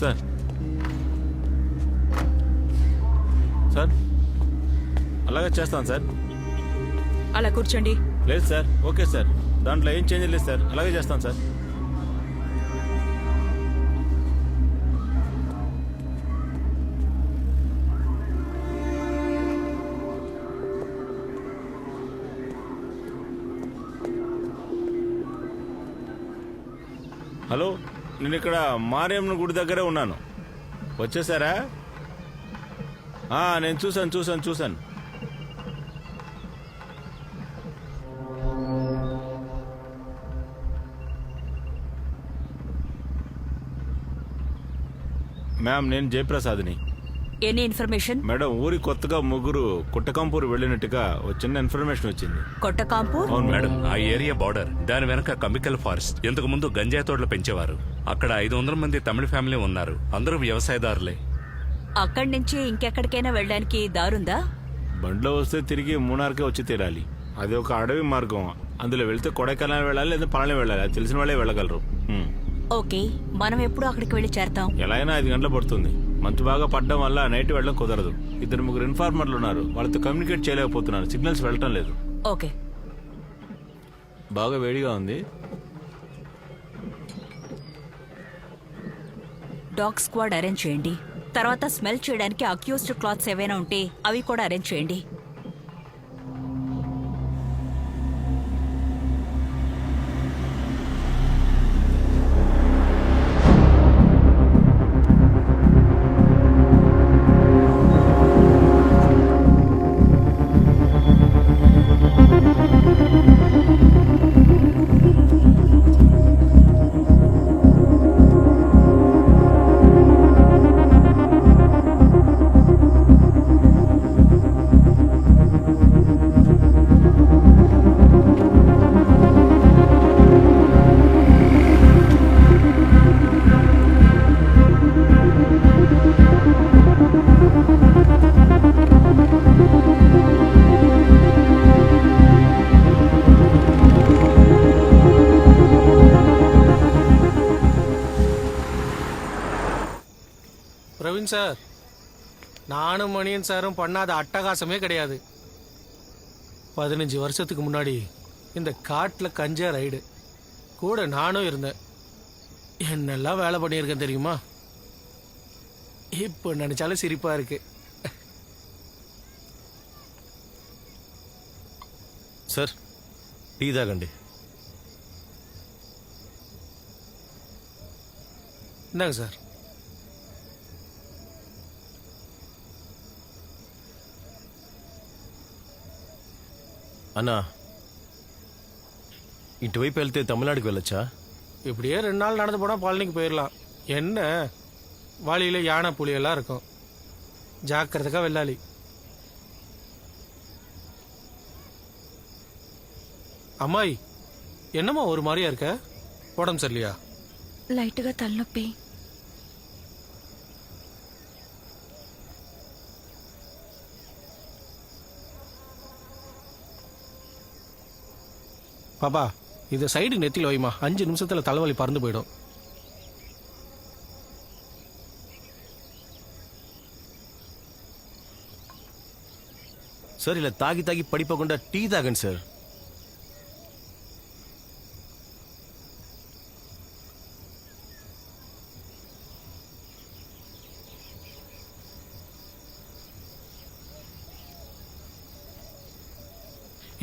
సార్ సార్ అలాగే చేస్తాను సార్. అలా కూర్చోండి. లేదు సార్, ఓకే సార్, దాంట్లో ఏం చేంజ్ లేదు సార్, అలాగే చేస్తాను సార్. హలో, నేను ఇక్కడ మారియమ్మ గుడి దగ్గరే ఉన్నాను. వచ్చేసారా? నేను చూశాను. మ్యామ్, నేను జయప్రసాద్ని. Any information? మేడం, ఊరి కొత్తగా ముగ్గురు కుట్టకాంపూర్ వెళ్ళినట్టుగా ఒక చిన్న ఇన్ఫర్మేషన్ వచ్చింది. కొట్టకాంపూర్? అవును మేడం, ఆ ఏరియా బార్డర్, దాని వెనక కెమికల్ ఫారెస్ట్. ఇంతకు ముందు గంజాయి తోటలు పెంచేవారు. అక్కడ 500 మంది తమిళ ఫ్యామిలీ ఉన్నారు. అందరూ వ్యవసాయదారులే. అక్కడి నుంచి ఇంకెక్కడికైనా వెళ్ళడానికి దారుందా? బండ్లో వస్తే తిరిగి మూనార్కే వచ్చి తీరాలి. అది ఒక అడవి మార్గం. అందులో వెళ్తే కొడైకెనాల్ వెళ్ళాలి, లేదా పళని వెళ్ళాలి. అది తెలిసిన వాళ్ళే వెళ్ళగలరు. ఓకే, మనం ఎప్పుడు అక్కడికి వెళ్ళి చేరతాం? ఎలా అయినా 5 గంటలు పడుతుంది. మంచు బాగా పడ్డం వల్ల నైట్ వెళ్ళడం కుదరదు. 2-3 ఇన్ఫార్మర్లు ఉన్నారు, వాళ్ళతో కమ్యూనికేట్ చేయలేకపోతున్నారు. సిగ్నల్స్ వెళ్ళటం లేదు. ఓకే. బాగా వేడిగా ఉంది. డాగ్ స్క్వాడ్ అరేంజ్ చేయండి. తర్వాత స్మెల్ చేయడానికి అక్యూస్డ్ క్లాత్స్ ఏవైనా ఉంటే అవి కూడా అరేంజ్ చేయండి. பிரவீன் சார், நானும் மணியன் சாரும் பண்ணாத அட்டகாசமே கிடையாது. 15 வருஷத்துக்கு முன்னாடி இந்த காட்டில் கஞ்சா ரைடு கூட நானும் இருந்தேன். என்னெல்லாம் வேலை பண்ணியிருக்கேன் தெரியுமா? இப்போ நினைச்சாலும் சிரிப்பா இருக்கு. சார், டீ தாகண்டி. இந்தாங்க சார். అన్నా, ఇటువైపు వెళ్తే తమిళనాడుకి వెళ్ళొచ్చా? இப்படியே 2 நாள் நடந்து போனால் பழனிக்கு போயிடலாம். என்ன வழியில் யானை புலியெல்லாம் இருக்கும். ஜாக்கிரதைக்கா வெள்ளாளி. அம்மாய், என்னம்மா ஒரு மாதிரியா இருக்க? உடம்பு சரியில்லையா? లైట్గా తలనొప్పి. பாப்பா, இதை சைடு நெத்தியில் வைமா. 5 நிமிஷத்தில் தலைவலி பறந்து போயிடும். సార్, ఇలా తాగి తాగి పడిపోకుండా టీ తాగండి సార్.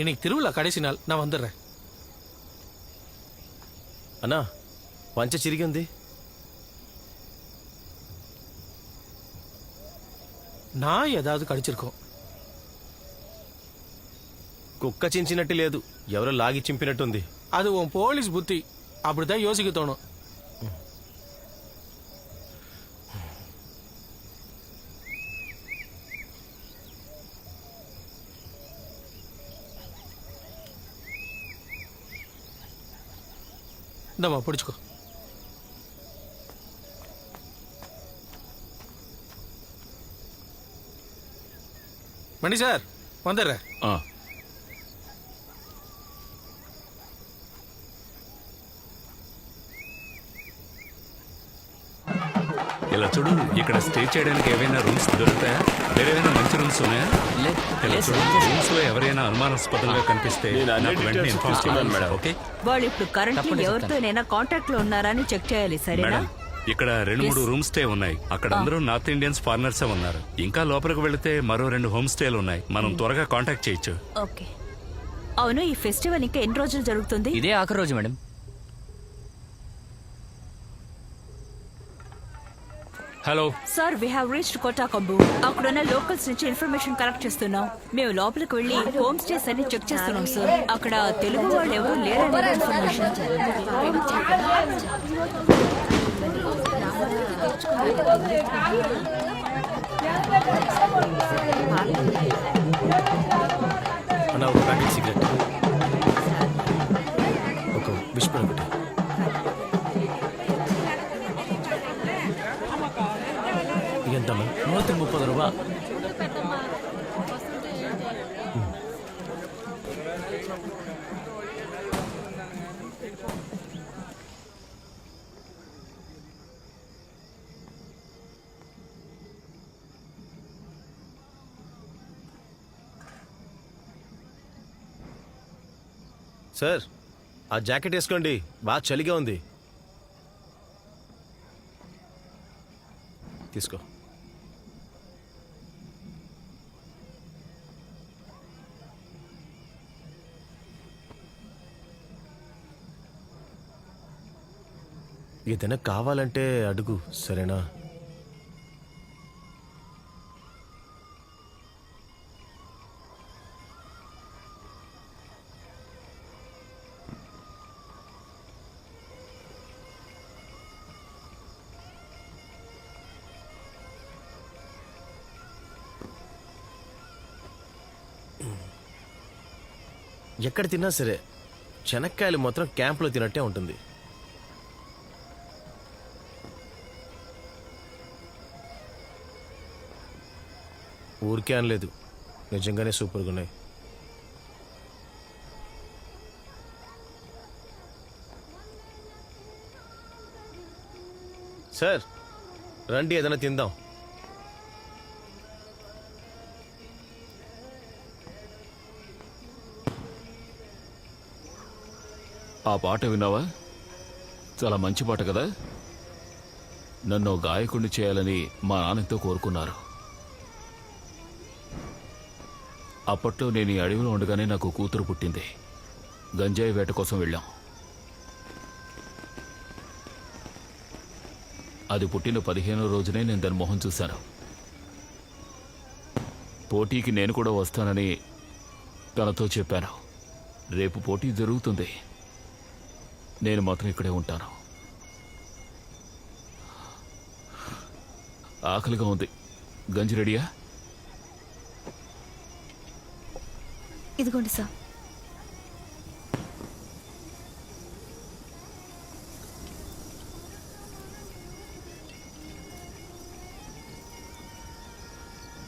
இன்னைக்கு திருவிழா கடைசி நாள், நான் வந்துடுறேன். అన్నా, పంచ చిరిగి ఉంది. నాయ్ ఏదాவது కడిచిరుకోం. కుక్క చించినట్టు లేదు, ఎవరో లాగి చింపినట్టుంది. అది ఓ పోలీస్ బుద్ధి, அப்படிதான் யோசிக்க தோணும். இந்தம்மா பிடிச்சிக்கோ. மணி சார், வந்துடுறேன். ఇలా చూడు, ఇక్కడ స్టే చేయడానికి ఏవైనా రూమ్స్ దొరుకుతాయా? వేరేమైనా మంచి రూమ్స్ ఉన్నాయా? ఇలా చూడు, రూమ్స్ లో ఎవరైనా అనుమానాస్పదంగా కనిపిస్తే నాకు వెంటనే ఇన్ఫార్మ్ చేయండి మేడం. ఓకే? వాళ్ళు ఇప్పుడు కరెంట్లీ ఎవరితోనైనా కాంటాక్ట్ లో ఉన్నారా అని చెక్ చేయాలి, సరేనా? మేడం, ఇక్కడ 2-3 రూమ్ స్టే ఉన్నాయి. అక్కడ అందరూ నార్త్ ఇండియన్స్ ఫారినర్సే ఉన్నారు. ఇంకా లోపలికి వెళితే మరో 2 హోమ్ స్టేలు ఉన్నాయి. మనం త్వరగా కాంటాక్ట్ చేయొచ్చు. ఓకే. అవును, ఈ ఫెస్టివల్ ఇంకా ఎన్ని రోజులు జరుగుతుంది? ఇదే ఆఖరి రోజు madam. Hello sir we have reached Kottakamboor. అక్కడున్న లోకల్స్ నుంచి ఇన్ఫర్మేషన్ కలెక్ట్ చేస్తున్నాం. మేము లోపలికి వెళ్ళి హోమ్ స్టేస్ అన్ని చెక్ చేస్తున్నాం సార్. అక్కడ తెలుగు వాళ్ళు ఎవరు లేరనే ఇన్ఫర్మేషన్. అన్న ఒక ప్యాకెట్ సిగరెట్, ఒక విస్పర్ ఒకటి. ఎంతమ్మా? 130 రూపా. సార్ ఆ జాకెట్ వేసుకోండి, బాగా చలిగా ఉంది. తీసుకో. ఏదైనా కావాలంటే అడుగు, సరేనా? ఎక్కడ తిన్నా సరే శనక్కాయలు మాత్రం క్యాంప్లో తినట్టే ఉంటుంది. ఊరికే అనలేదు, నిజంగానే సూపర్గా ఉన్నాయి. సార్ రండి, ఏదైనా తిందాం. ఆ పాట విన్నావా? చాలా మంచి పాట కదా. నన్ను గాయకుడిని చేయాలని మా నాన్నతో కోరుకున్నారు. అప్పట్లో నేను ఈ అడవిలో ఉండగానే నాకు కూతురు పుట్టింది. గంజాయి వేట కోసం వెళ్ళాం. అది పుట్టిన 15వ రోజునే నేను దాని మొహం చూశాను. పోటీకి నేను కూడా వస్తానని తనతో చెప్పాను. రేపు పోటీ జరుగుతుంది, నేను మాత్రం ఇక్కడే ఉంటాను. ఆకలిగా ఉంది. గంజి రెడీయా? ఇదిగోండి సార్.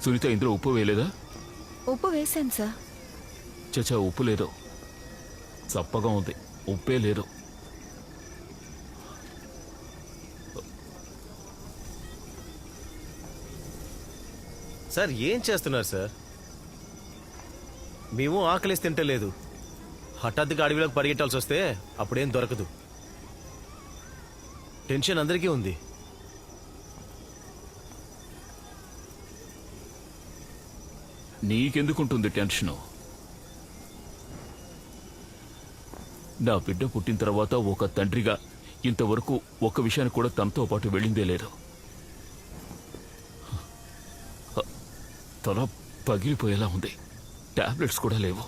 సునీత, ఇందులో ఉప్పు వేయలేదా? ఉప్పు వేసాను సార్. చచ్చా, ఉప్పు లేదు. చప్పగా ఉంది, ఉప్పే లేదు. సార్ ఏం చేస్తున్నారు సార్? మేము ఆకలిసి తింటలేదు. హఠాత్తుగా అడవిలోకి పరిగెట్టాల్సి వస్తే అప్పుడేం దొరకదు. టెన్షన్ అందరికీ ఉంది. నీకెందుకుంటుంది టెన్షను? నా బిడ్డ పుట్టిన తర్వాత ఒక తండ్రిగా ఇంతవరకు ఒక్క విషయాన్ని కూడా తనతో పాటు వెళ్ళిందే లేదు. తల పగిలిపోయేలా ఉంది. టాబ్లెట్స్ కూడా లేవు.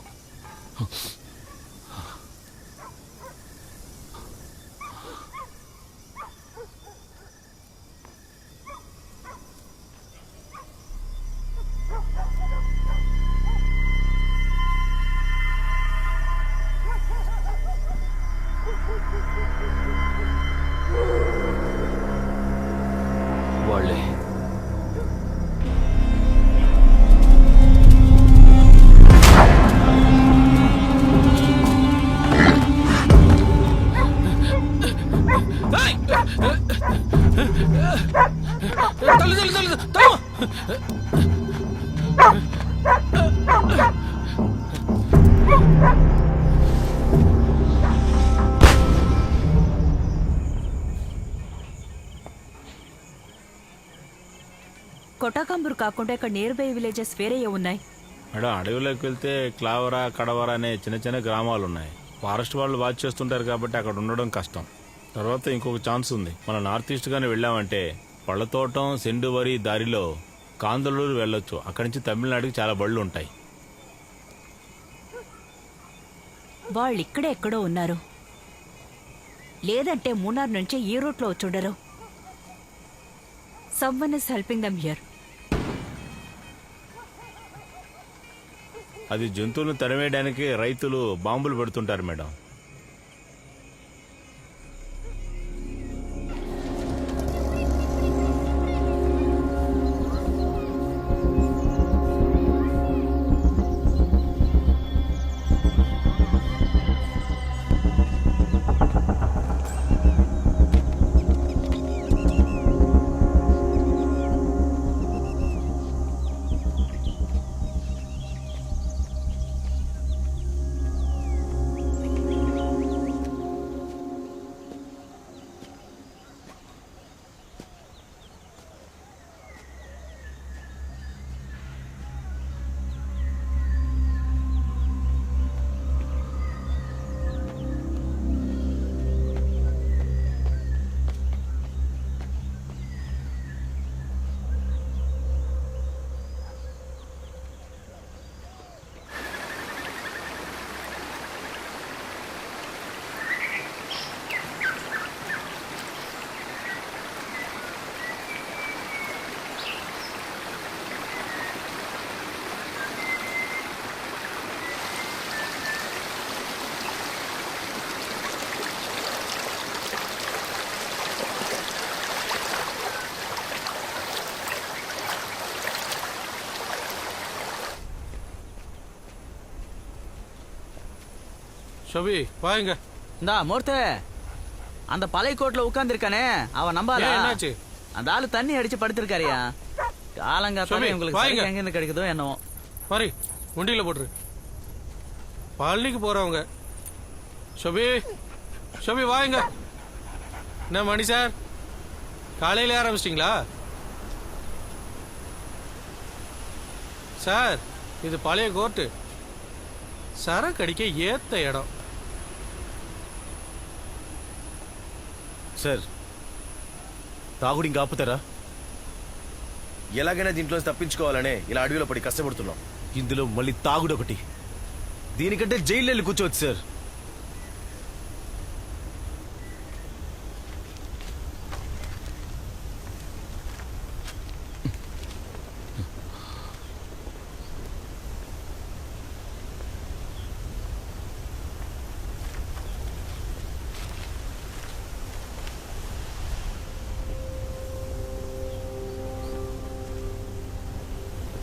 వాళ్ళే కొటాకంబూర్ కాకుండా ఇక్కడ నియర్ బై విలేజెస్ వేరే ఉన్నాయి. మేడం, అడవిలోకి వెళ్తే క్లావరా, కడవరా అనే చిన్న చిన్న గ్రామాలు ఉన్నాయి. ఫారెస్ట్ వాళ్ళు వాచ్ చేస్తుంటారు కాబట్టి అక్కడ ఉండడం కష్టం. తర్వాత ఇంకొక ఛాన్స్ ఉంది. మన నార్త్ ఈస్ట్ గానే వెళ్ళామంటే పళ్ళతోటం సెండువరి దారిలో కాందలూరు వెళ్ళొచ్చు. అక్కడి నుంచి తమిళనాడుకి చాలా బళ్ళు ఉంటాయి. వాళ్ళు ఇక్కడే ఎక్కడో ఉన్నారు, లేదంటే మూనార్ నుంచి ఈ రూట్లో వచ్చుండరు. Someone is helping them here. అది జంతువులను తరిమేయడానికి రైతులు బాంబులు పెడుతుంటారు మేడం. ஷோபி வாங்க. இந்தா மூர்த்தே, அந்த பழைய கோட்ல உட்கார்ந்திருக்கானே அவன் நம்பால. என்னாச்சு? அந்த ஆளு தண்ணி அடிச்சு படுத்திருக்காரியா. காலங்காத்தாலே உங்களுக்கு சரக்கு எங்க இருந்து கிடைக்குதோ என்னவோ. பாரு உண்டியில போட்டுரு. பழனிக்கு போறவங்க. ஷோபி ஷோபி வாங்க. என்ன மணி சார், காலையில ஆரம்பிச்சிட்டீங்களா சார்? இது பழைய கோர்ட்டு, சரக்கு அடிக்க ஏத்த இடம் సార్. తాగుడు ఇంకా ఆపుతారా? ఎలాగైనా దీంట్లో తప్పించుకోవాలనే ఇలా అడవిలో పడి కష్టపడుతున్నాం. ఇందులో మళ్ళీ తాగుడు ఒకటి. దీనికంటే జైలు వెళ్ళి కూర్చోవచ్చు సార్.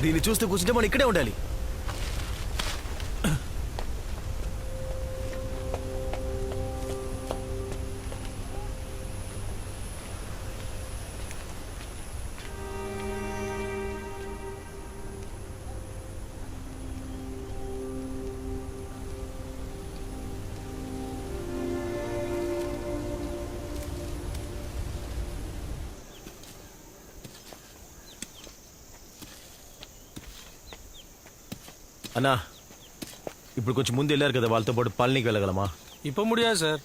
దీన్ని చూస్తూ కూర్చుంటే మనం ఇక్కడే ఉండాలి. అన్నా, ఇప్పుడు కొంచెం ముందు వెళ్ళారు కదా, వాళ్ళతో పాటు பழனிக்கு వెళ్ళగలమా? இப்போ முடியாது சார்.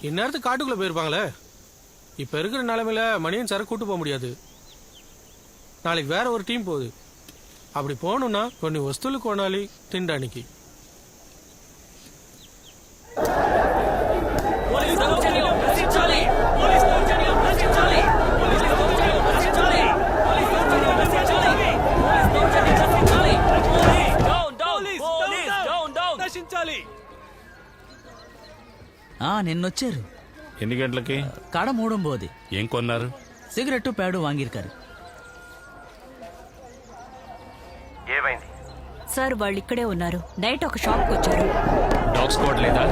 இந்நேரத்துக்கு காட்டுக்குள்ள போயிருப்பாங்களே. இப்போ இருக்கிற நிலைமையில மணியன் சாரை கூட்டு போக முடியாது. நாளைக்கு வேற ஒரு டீம் போகுது. அப்படி போகணும்னா కొన్ని వస్తువులు కొనాలి తినడానికి. నిన్నొచ్చారు. ఎన్ని గంటలకి? కడ 3:09. ఏం కొన్నారు? సిగరెట్టు ప్యాడు వాంగిరుకారు. ఏమైంది సార్? వాళ్ళు ఇక్కడే ఉన్నారు. నైట్ ఒక షాప్ కు వచ్చారు. డాగ్ స్క్వాడ్ లేదా?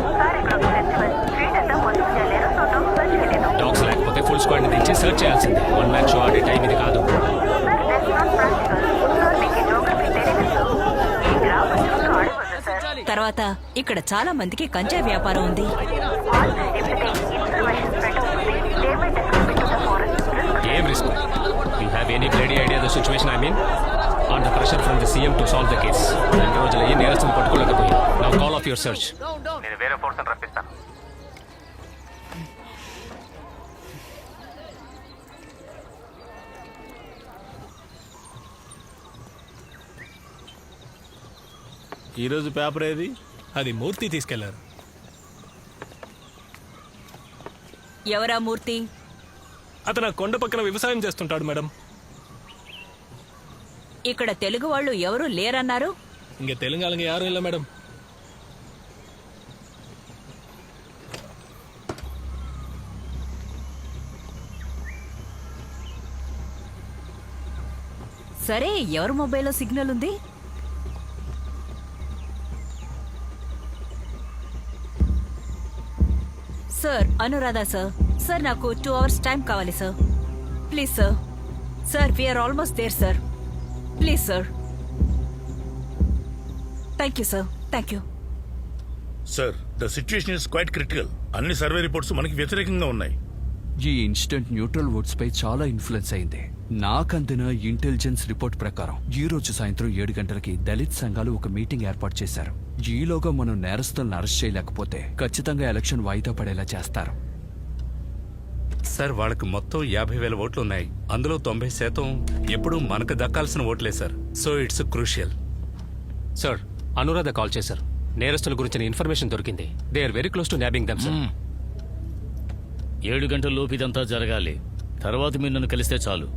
డాగ్స్ లేకపోతే ఫుల్ స్క్వాడ్ ని దించి సర్చ్ చేయాల్సింది. 1 మ్యాన్ షో ఆడే టైం ఇది కాదు. తర్వాత ఇక్కడ చాలా మందికి కంచా వ్యాపారం ఉంది. ఏం risk? You have any bloody idea the situation? I mean under pressure from the CM to solve the case. 2 రోజులు అయ్యి నేరస్తులు పట్టుకోలేకపోయి. Now call off your search. నేను వేరే ఫోర్స్ రప్పిస్తాను. ఈరోజు పేపర్ ఏది? అది మూర్తి తీసుకెళ్లారు. ఎవరా మూర్తి? అతను ఆ కొండ పక్కన వ్యవసాయం చేస్తుంటాడు మేడం. ఇక్కడ తెలుగు వాళ్ళు ఎవరూ లేరన్నారు. ఇంక తెలంగాణకి యాரும் இல்ல మేడం. సరే, ఎవరి మొబైల్లో సిగ్నల్ ఉంది? Sir, Anuradha sir. సార్, నాకు 2 hours టైం కావాలి sir. Please sir. Sir, we're almost there sir. Please sir. Thank you sir. Thank you. Sir, the situation is quite critical. అన్ని సర్వే రిపోర్ట్స్ మనకి వ్యతిరేకంగా ఉన్నాయి. ఈ ఇన్సిడెంట్ న్యూట్రల్ ఓట్స్ పై చాలా ఇన్ఫ్లుయెన్స్ అయింది. నాకందిన ఇంటెలిజెన్స్ రిపోర్ట్ ప్రకారం ఈ రోజు సాయంత్రం 7 గంటలకి దళిత్ సంఘాలు ఒక మీటింగ్ ఏర్పాటు చేశారు. ఈలోగా మనం నేరస్తులను అరెస్ట్ చేయలేకపోతే ఖచ్చితంగా ఎలక్షన్ వాయిదా పడేలా చేస్తారు. సార్, వాళ్ళకి మొత్తం 50,000 ఓట్లు ఉన్నాయి. అందులో 90% ఎప్పుడూ మనకు దక్కాల్సిన ఓట్లే sir. So it's crucial. Sir, Anuradha call చేశారు. నేరస్తుల గురించిన ఇన్ఫర్మేషన్ దొరికింది. They are very close to nabbing them sir. 7 గంటల లోపు ఇదంతా జరగాలి. తర్వాత మీరు నన్ను కలిస్తే చాలు.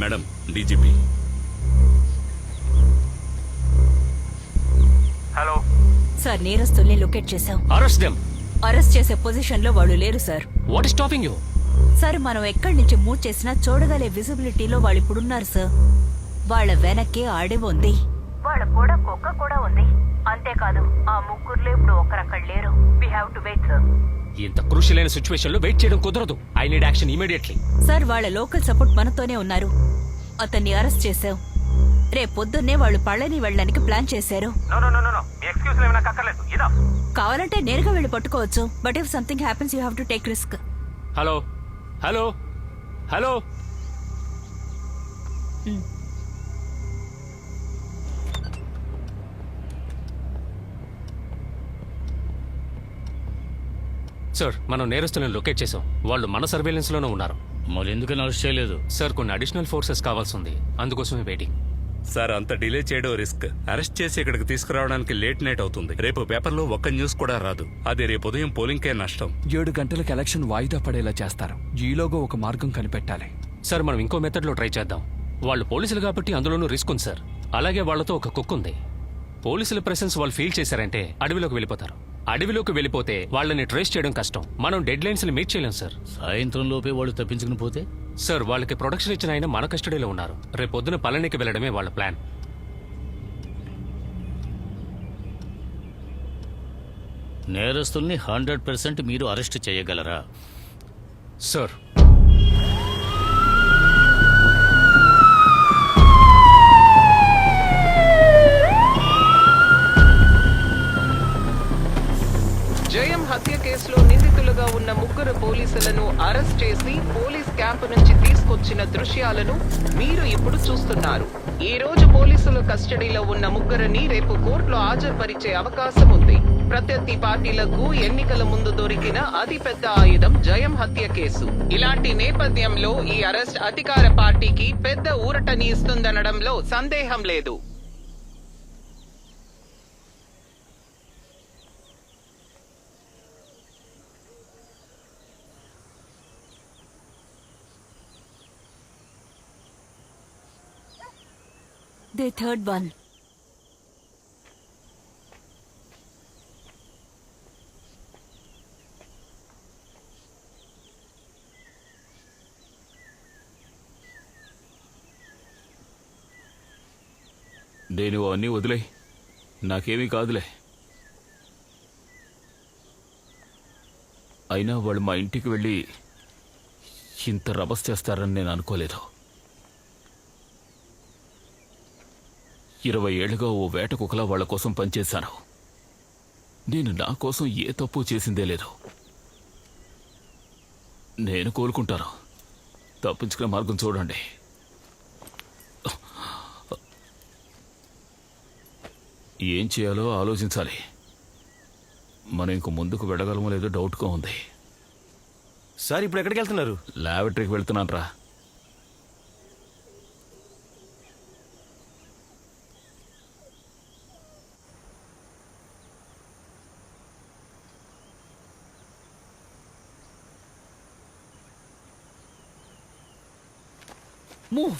Madam, DGP. హలో సార్, నేరస్తుల్ని లొకేట్ చేశాం. Arrest them. అరెస్ట్ చేసే పొజిషన్ లో వాళ్ళు లేరు sir. What is stopping you? Sir, మనం ఎక్కడి నుంచి మూవ్ చేసినా చూడగలే విజిబిలిటీలో వాళ్ళు ఇప్పుడున్నారు సార్. వాళ్ళ వెనక్కి అడవి ఉంది. వాళ్ళ కూడా కుక్క కూడా ఉంది. అంతేకాదు, ఆ ముగ్గురులో ఇప్పుడు ఒకరక్కడ లేరు. We have to wait sir. ఇంత క్రూషియల్ అయిన సిచ్యువేషన్ లో వెయిట్ చేయడం కుదరదు. I need action immediately. Sir, వాళ్ళ లోకల్ సపోర్ట్ మనతోనే ఉన్నారు. అతన్ని అరెస్ట్ చేశాం. రేపు పొద్దున్నే వాళ్ళు పళ్ళని వెళ్ళడానికి ప్లాన్ చేశారు. కావాలంటే నేరుగా వెళ్ళి పట్టుకోవచ్చు. But if something happens you have to take risk. Hello hello hello. Sir, మనం నేరస్తులను లొకేట్ చేసాం. వాళ్ళు మన సర్వేలెన్స్ లోనే ఉన్నారు. మరి ఎందుకని అరెస్ట్ చేయలేదు? సార్, కొన్ని అడిషనల్ ఫోర్సెస్ కావాల్సి ఉంది. అందుకోసమే వెయిటింగ్. సార్, అంత డిలే చేయడం రిస్క్. అరెస్ట్ చేసి ఇక్కడికి తీసుకురావడానికి లేట్ నైట్ అవుతుంది. రేపు పేపర్లో ఒక్క న్యూస్ కూడా రాదు. అది రేపు ఉదయం పోలింగ్కే నష్టం. 7 గంటలకు ఎలక్షన్ వాయిదా పడేలా చేస్తారు. ఈలోగా ఒక మార్గం కనిపెట్టాలి. సార్, మనం ఇంకో మెథడ్ లో ట్రై చేద్దాం. వాళ్ళు పోలీసులు కాబట్టి అందులోనూ రిస్క్ ఉంది సార్. అలాగే వాళ్లతో ఒక కుక్ ఉంది. పోలీసుల ప్రెసెన్స్ వాళ్ళు ఫీల్ చేశారంటే అడవిలోకి వెళ్ళిపోతారు. అడవిలోకి వెళ్ళిపోతే వాళ్ళని ట్రేస్ చేయడం కష్టం. మనం డెడ్ లైన్స్ ని మీట్ చేయలేం సార్. సాయంత్రం లోపే వాళ్ళు తప్పించుకుని పోతే? సార్, వాళ్ళకి ప్రొటెక్షన్ ఇచ్చిన ఆయన మన కస్టడీలో ఉన్నారు. రేపు పొద్దున పళనికి వెళ్ళడమే వాళ్ళ ప్లాన్. నేరస్తుల్ని 100% మీరు అరెస్ట్ చేయగలరా? సార్, జయం హత్య కేసులో నిందితులుగా ఉన్న ముగ్గురు పోలీసులను అరెస్ట్ చేసి పోలీస్ క్యాంపు నుంచి తీసుకొచ్చిన దృశ్యాలను మీరు ఇప్పుడు చూస్తున్నారు. ఈ రోజు పోలీసుల కస్టడీలో ఉన్న ముగ్గురిని రేపు కోర్టులో హాజరుపరిచే అవకాశం ఉంది. ప్రత్యర్థి పార్టీలకు ఎన్నికల ముందు దొరికిన అతిపెద్ద ఆయుధం జయం హత్య కేసు. ఇలాంటి నేపథ్యంలో ఈ అరెస్ట్ అధికార పార్టీకి పెద్ద ఊరటని ఇస్తుందనడంలో సందేహం లేదు. The third one. నేను అన్నీ వదిలే, నాకేమీ కాదులే. అయినా వాళ్ళు మా ఇంటికి వెళ్ళి ఇంత రభస్ చేస్తారని నేను అనుకోలేదు. 20 ఏళ్లుగా ఓ వేట కుక్కలా వాళ్ల కోసం పనిచేశాను. నేను నా కోసం ఏ తప్పు చేసిందే లేదు. నేను కోలుకుంటాను. తప్పించుకునే మార్గం చూడండి. ఏం చేయాలో ఆలోచించాలి. మనం ఇంక ముందుకు వెళ్ళగలమో లేదో డౌట్గా ఉంది. సార్ ఇప్పుడు ఎక్కడికి వెళ్తున్నారు? ల్యాబొరేటరీకి వెళ్తున్నాను రా. మూవ్.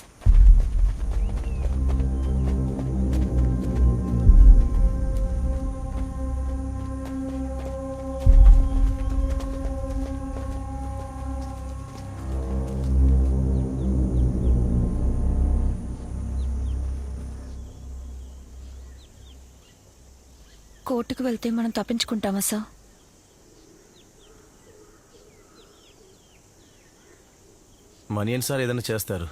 కోర్టుకు వెళ్తే మనం తప్పించుకుంటామా సార్? మనీ సార్ ఏదైనా చేస్తారు.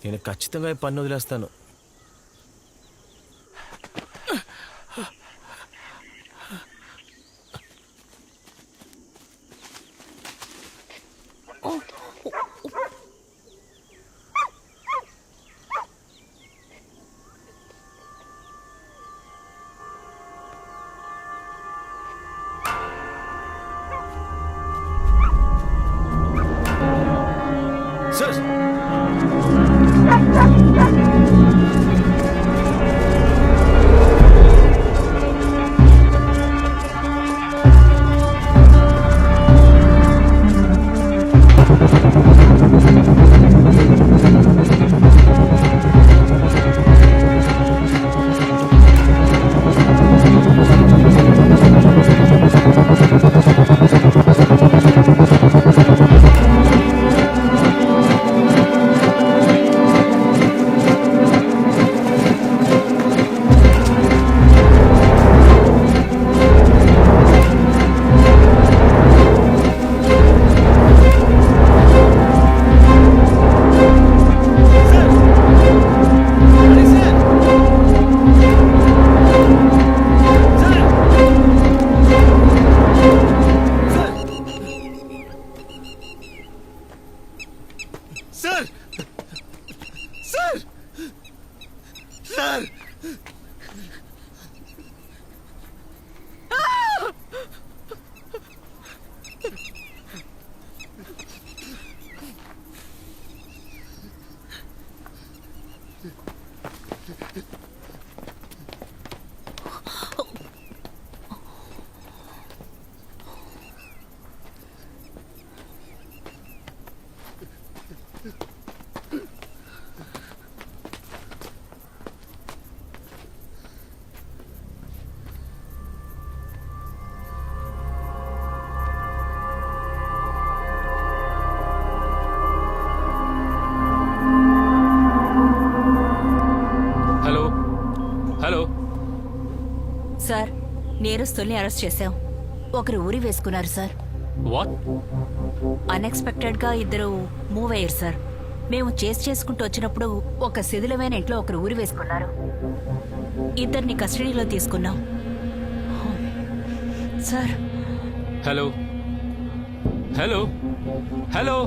నేను ఖచ్చితంగా ఈ పన్ను వదిలేస్తాను. Sir sir sir sir hello hello sir, నేరస్తుల్ని అరెస్ట్ చేశాం. ఒకరు ఊరి వేసుకున్నారు సార్. వాట్? అన్ఎక్స్పెక్టెడ్ గా ఇద్దరు మూవ్ అయ్యారు సార్. మేము చేసుకుంటూ వచ్చినప్పుడు ఒక శిథిలమైన ఇంట్లో ఒకరు ఊరి వేసుకున్నారు. ఇద్దరిని కస్టడీలో తీసుకున్నాం sir. Hello hello hello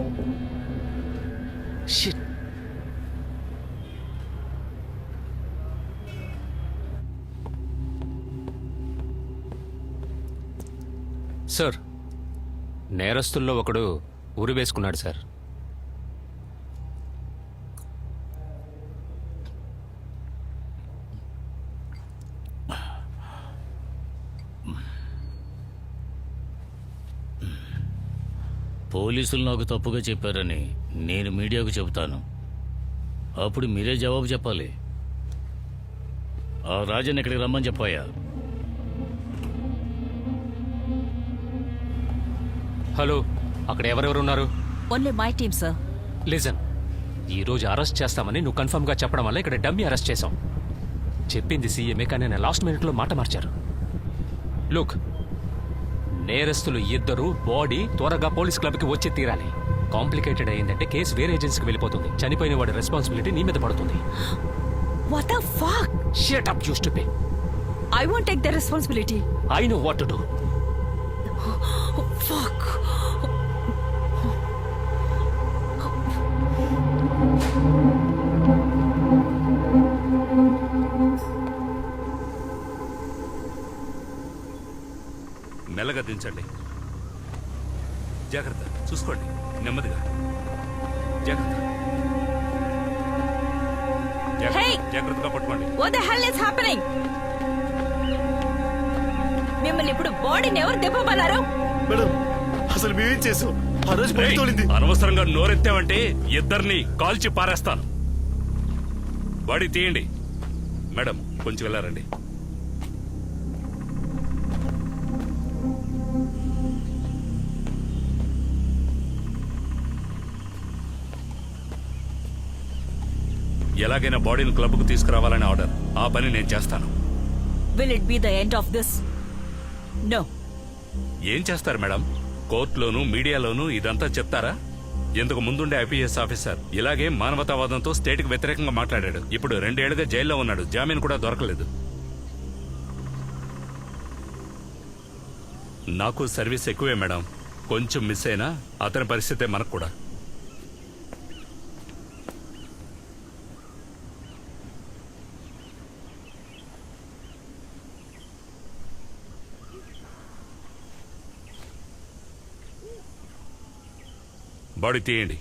shit. Sir, నేరస్తుల్లో ఒకడు ఉరి వేసుకున్నాడు సార్. పోలీసులు నాకు తప్పుగా చెప్పారని నేను మీడియాకు చెబుతాను. అప్పుడు మీరే జవాబు చెప్పాలి. ఆ రాజన్ ఇక్కడికి రమ్మని చెప్పాయా? హలో, అక్కడ ఎవరెవరు ఉన్నారు? Only my team sir. Listen, ఈ రోజు అరెస్ట్ చేస్తామని నువ్వు కన్ఫర్మ్ గా చెప్పడం వల్ల ఇక్కడ డమ్మీ అరెస్ట్ చేశాం. చెప్పింది సీఎంఏ, కానీ నేను లాస్ట్ మినిట్ లో మాట మార్చారు. లుక్, నేరస్తులు ఇద్దరు బాడీ త్వరగా పోలీస్ క్లబ్ కి వచ్చి తీరాలి. కాంప్లికేటెడ్ అయిందంటే కేసు వేరే ఏజెన్సీకి వెళ్ళిపోతుంది. చనిపోయిన వాడి రెస్పాన్సిబిలిటీ నీ మీద పడుతుంది. What the fuck? Shut up, you stupid. I won't take the responsibility. I know what to do. Fuck. మెల్లగా దించండి. జాగ్రత్త, చూసుకోండి. నెమ్మదిగా. జాగ్రత్త. Hey! జాగ్రత్తగా పట్టుకోండి. What the hell is happening? మిమ్మల్ని ఇప్పుడు బాడీని ఎవరు దెబ్బమన్నారు? మేడం అసలు మేమేం చేసాం? ఆ రోజు రేయ్, అనవసరంగా నోరెత్తావంటే ఇద్దరిని కాల్చి పారేస్తాను. బాడీ తీయండి. మేడం కొంచెం వెళ్ళారండి. ఎలాగైనా బాడీని క్లబ్కు తీసుకురావాలని ఆర్డర్. ఆ పని నేను చేస్తాను. Will it be the end of this? No. ఏం చేస్తారు మేడం? కోర్టులోను మీడియాలోను ఇదంతా చెప్తారా? ఇంతకు ముందుండే ఐపీఎస్ ఆఫీసర్ ఇలాగే మానవతావాదంతో స్టేట్కి వ్యతిరేకంగా మాట్లాడాడు. ఇప్పుడు 2 ఏళ్లుగా జైల్లో ఉన్నాడు. జామీన్ కూడా దొరకలేదు. నాకు సర్వీస్ ఎక్కువే మేడం. కొంచెం మిస్ అయినా అతని పరిస్థితే మనకు కూడా. బాడీ తీయండి.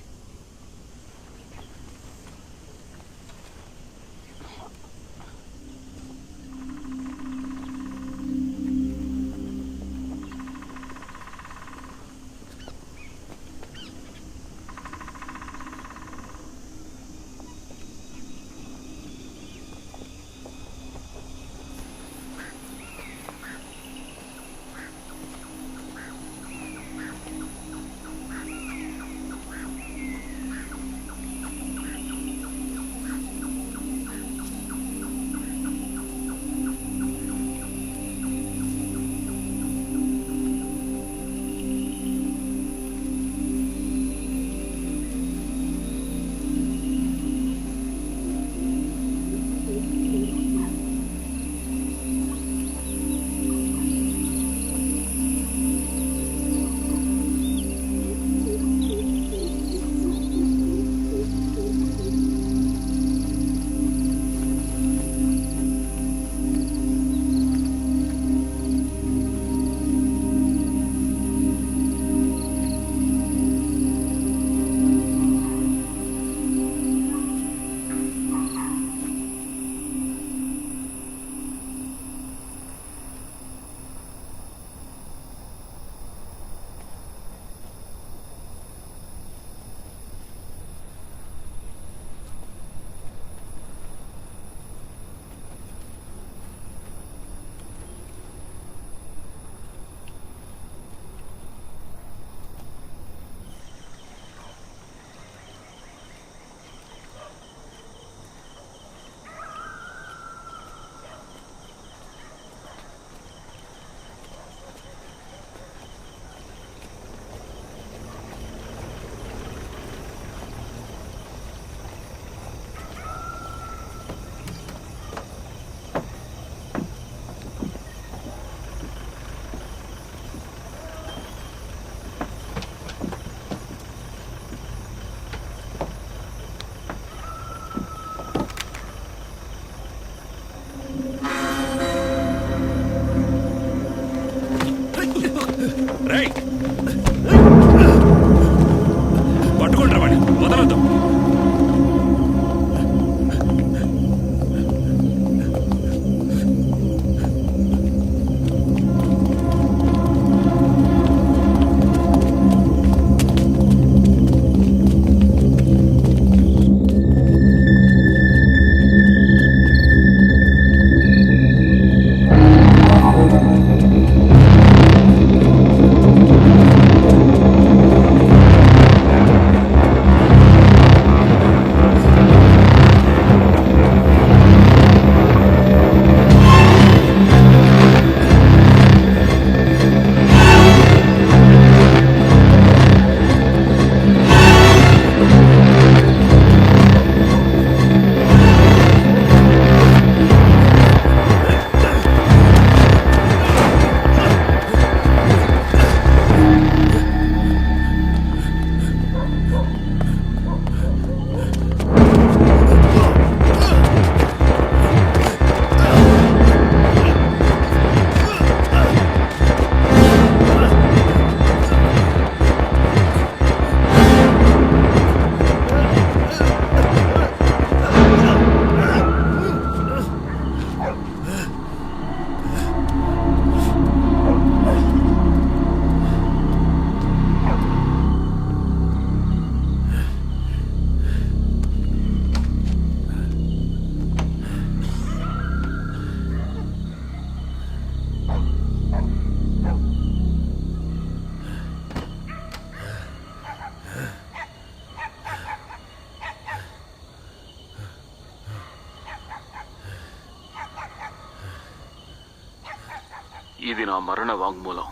ఇది నా మరణ వాంగ్మూలం.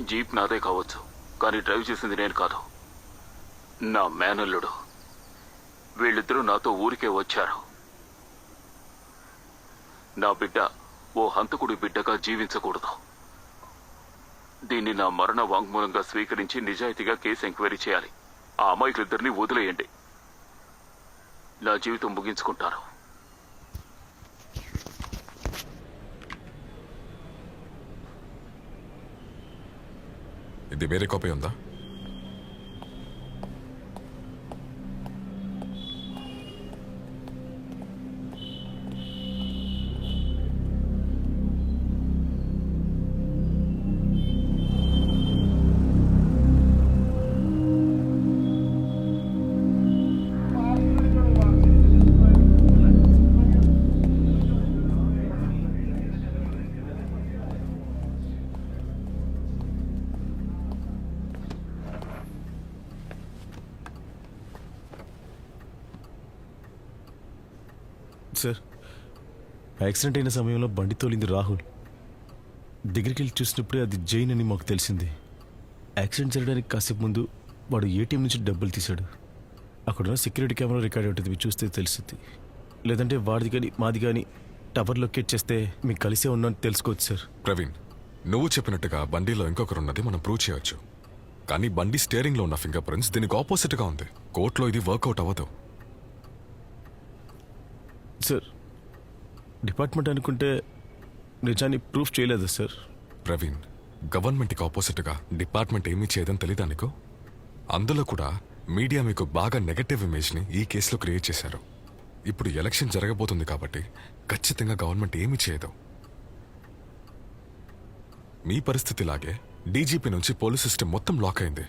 జీప్ నాదే కావచ్చు, కానీ డ్రైవ్ చేసింది నేను కాదు, నా మేనల్లుడు. వీళ్ళిద్దరూ నాతో ఊరికే వచ్చారు. నా బిడ్డ ఓ హంతకుడి బిడ్డగా జీవించకూడదు. దీన్ని నా మరణ వాంగ్మూలంగా స్వీకరించి నిజాయితీగా కేసు ఎంక్వైరీ చేయాలి. ఆ అమాయకులిద్దరినీ వదిలేయండి. నా జీవితం ముగించుకుంటాను. ఇది వేరే కాపీ ఉందా? సార్, యాక్సిడెంట్ అయిన సమయంలో బండి తోలింది రాహుల్. దగ్గరికి వెళ్ళి చూసినప్పుడే అది జైన్ అని మాకు తెలిసింది. యాక్సిడెంట్ జరగడానికి కాసేపు ముందు వాడు ఏటీఎం నుంచి డబ్బులు తీశాడు. అక్కడున్న సెక్యూరిటీ కెమెరా రికార్డ్ ఉంటుంది, మీరు చూస్తే తెలుస్తుంది. లేదంటే వాడిది కానీ మాది కానీ టవర్ లొకేట్ చేస్తే మీకు కలిసే ఉన్నాను తెలుసుకోవచ్చు సార్. ప్రవీణ్, నువ్వు చెప్పినట్టుగా బండిలో ఇంకొకరున్నది మనం ప్రూవ్ చేయొచ్చు. కానీ బండి స్టీరింగ్లో ఉన్న ఫింగర్ ప్రింట్స్ దీనికి ఆపోజిట్గా ఉంది. కోర్టులో ఇది వర్కౌట్ అవ్వదు. సార్, డిపార్ట్మెంట్ అనుకుంటే నిజాన్ని ప్రూఫ్ చేయలేదు సార్. ప్రవీణ్, గవర్నమెంట్కి ఆపోజిట్గా డిపార్ట్మెంట్ ఏమీ చేయదని తెలీదా నీకు? అందులో కూడా మీడియా మీకు బాగా నెగటివ్ ఇమేజ్ని ఈ కేసులో క్రియేట్ చేశారు. ఇప్పుడు ఎలక్షన్ జరగబోతుంది కాబట్టి ఖచ్చితంగా గవర్నమెంట్ ఏమీ చేయదు. మీ పరిస్థితిలాగే డీజీపీ నుంచి పోలీస్ సిస్టమ్ మొత్తం లాక్ అయింది.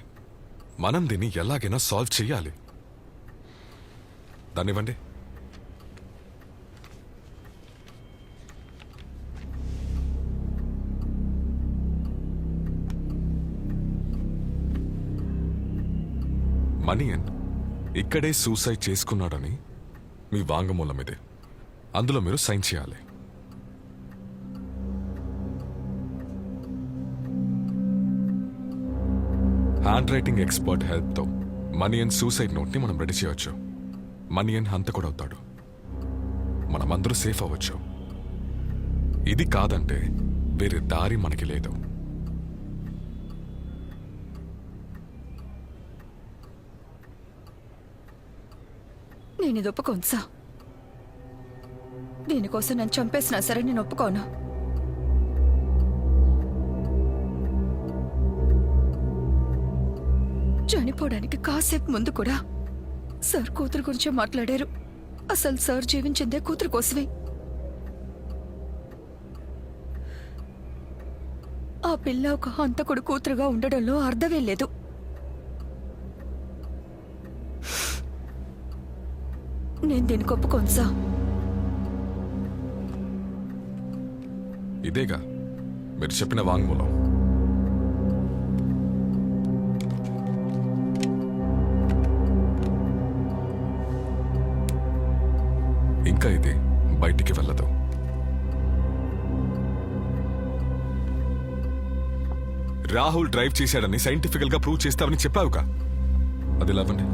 మనం దీన్ని ఎలాగైనా సాల్వ్ చేయాలి. దాన్నివ్వండి. మనియన్ ఇక్కడే సూసైడ్ చేసుకున్నాడని మీ వాంగ్మూలం ఇది. అందులో మీరు సైన్ చేయాలి. హ్యాండ్ రైటింగ్ ఎక్స్పర్ట్ హెల్ప్తో మనియన్ సూసైడ్ నోట్ని మనం రెడీ చేయవచ్చు. మనియన్ హంతకుడవుతాడు. మనమందరూ సేఫ్ అవ్వచ్చు. ఇది కాదంటే వేరే దారి మనకి లేదు. నేను ఇది ఒప్పుకోను సార్. దీనికోసం నన్ను చంపేసినా సరే నేను ఒప్పుకోను. చనిపోవడానికి కాసేపు ముందు కూడా సార్ కూతురు గురించి మాట్లాడారు. అసలు సార్ జీవించిందే కూతురు కోసమే. ఆ పిల్ల ఒక హంతకుడు కూతురుగా ఉండడంలో అర్థమే లేదు. నేను దీనికి ఒప్పుకోను సార్. ఇదేగా మీరు చెప్పిన వాంగ్మూలం. ఇంకా ఇది బయటికి వెళ్ళదు. రాహుల్ డ్రైవ్ చేశాడని సైంటిఫికల్ గా ప్రూవ్ చేస్తావని చెప్పావుగా, అది లేవండి.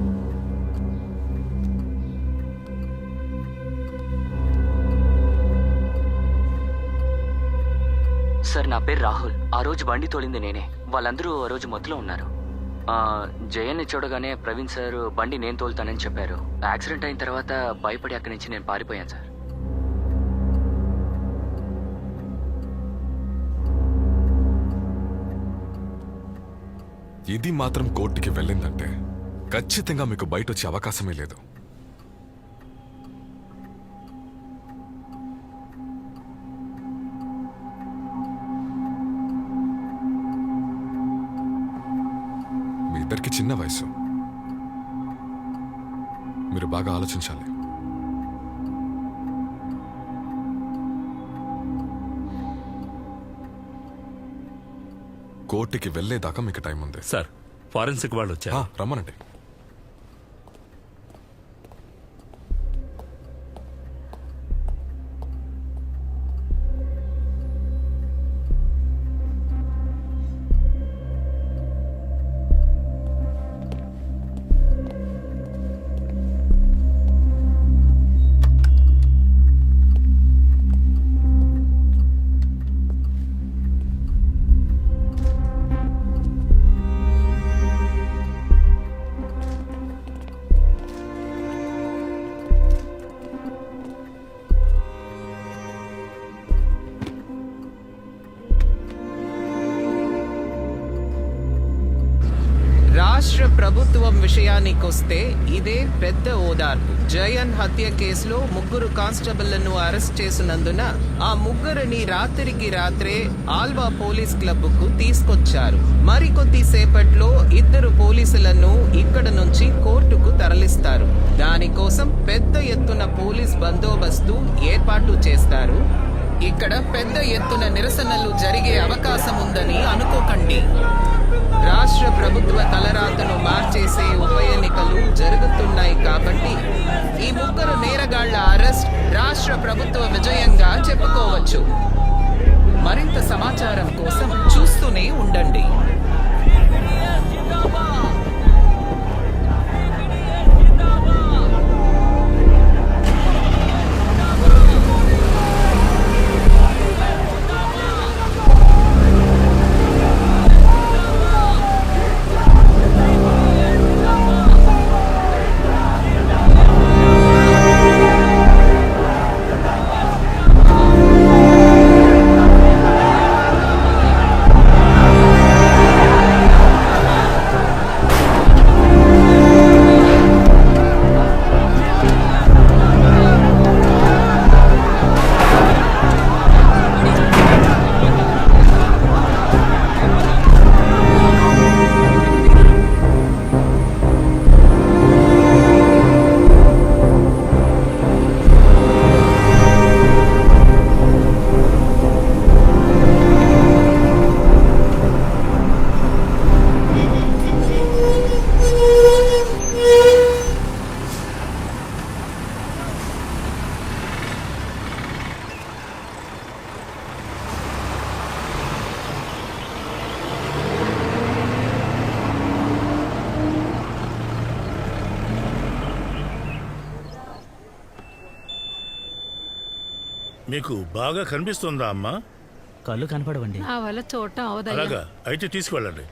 సార్, నా పేరు రాహుల్. ఆ రోజు బండి తోలింది నేనే. వాళ్ళందరూ ఆ రోజు మొత్తులో ఉన్నారు. జయన్ని చూడగానే ప్రవీణ్ సార్ బండి నేను తోలుతానని చెప్పారు. యాక్సిడెంట్ అయిన తర్వాత భయపడి అక్కడి నుంచి నేను పారిపోయాను సార్. ఇది మాత్రం కోర్టుకి వెళ్ళిందంటే ఖచ్చితంగా మీకు బయట వచ్చే అవకాశమే లేదు. ఇద్దరికి చిన్న వయసు. మీరు బాగా ఆలోచించాలి. కోర్టుకి వెళ్లేదాకా మీకు టైం ఉంది. సార్, ఫారెన్సిక్ వాళ్ళు వచ్చారు. రమ్మనండి. ప్రభుత్వం విషయానికొస్తే ఇదే పెద్ద ఓదార్పు. జయన్ హత్య కేసులో 3 కానిస్టేబుళ్లను అరెస్ట్ చేసినందున ఆ ముగ్గురిని రాత్రికి రాత్రే ఆల్వా పోలీస్ క్లబ్ కు తీసుకొచ్చారు. మరికొద్ది సేపట్లో 2 పోలీసులను ఇక్కడ నుంచి కోర్టుకు తరలిస్తారు. దానికోసం పెద్ద ఎత్తున పోలీస్ బందోబస్తు ఏర్పాటు చేస్తారు. ఇక్కడ పెద్ద ఎత్తున నిరసనలు జరిగే అవకాశం ఉందని అనుకోకండి. రాష్ట్ర ప్రభుత్వ తలరాతను మార్చేసే ఉప ఎన్నికలు జరుగుతున్నాయి కాబట్టి ఈ 3 నేరగాళ్ల అరెస్ట్ రాష్ట్ర ప్రభుత్వ విజయంగా చెప్పుకోవచ్చు. మరింత సమాచారం కోసం చూస్తూనే ఉండండి. మీకు బాగా కనిపిస్తుందా అమ్మా? కళ్ళు కనపడవండి. నా వల్ల చూడటం అవదయ్యా. అలాగా అయితే తీసుకువెళ్ళండి.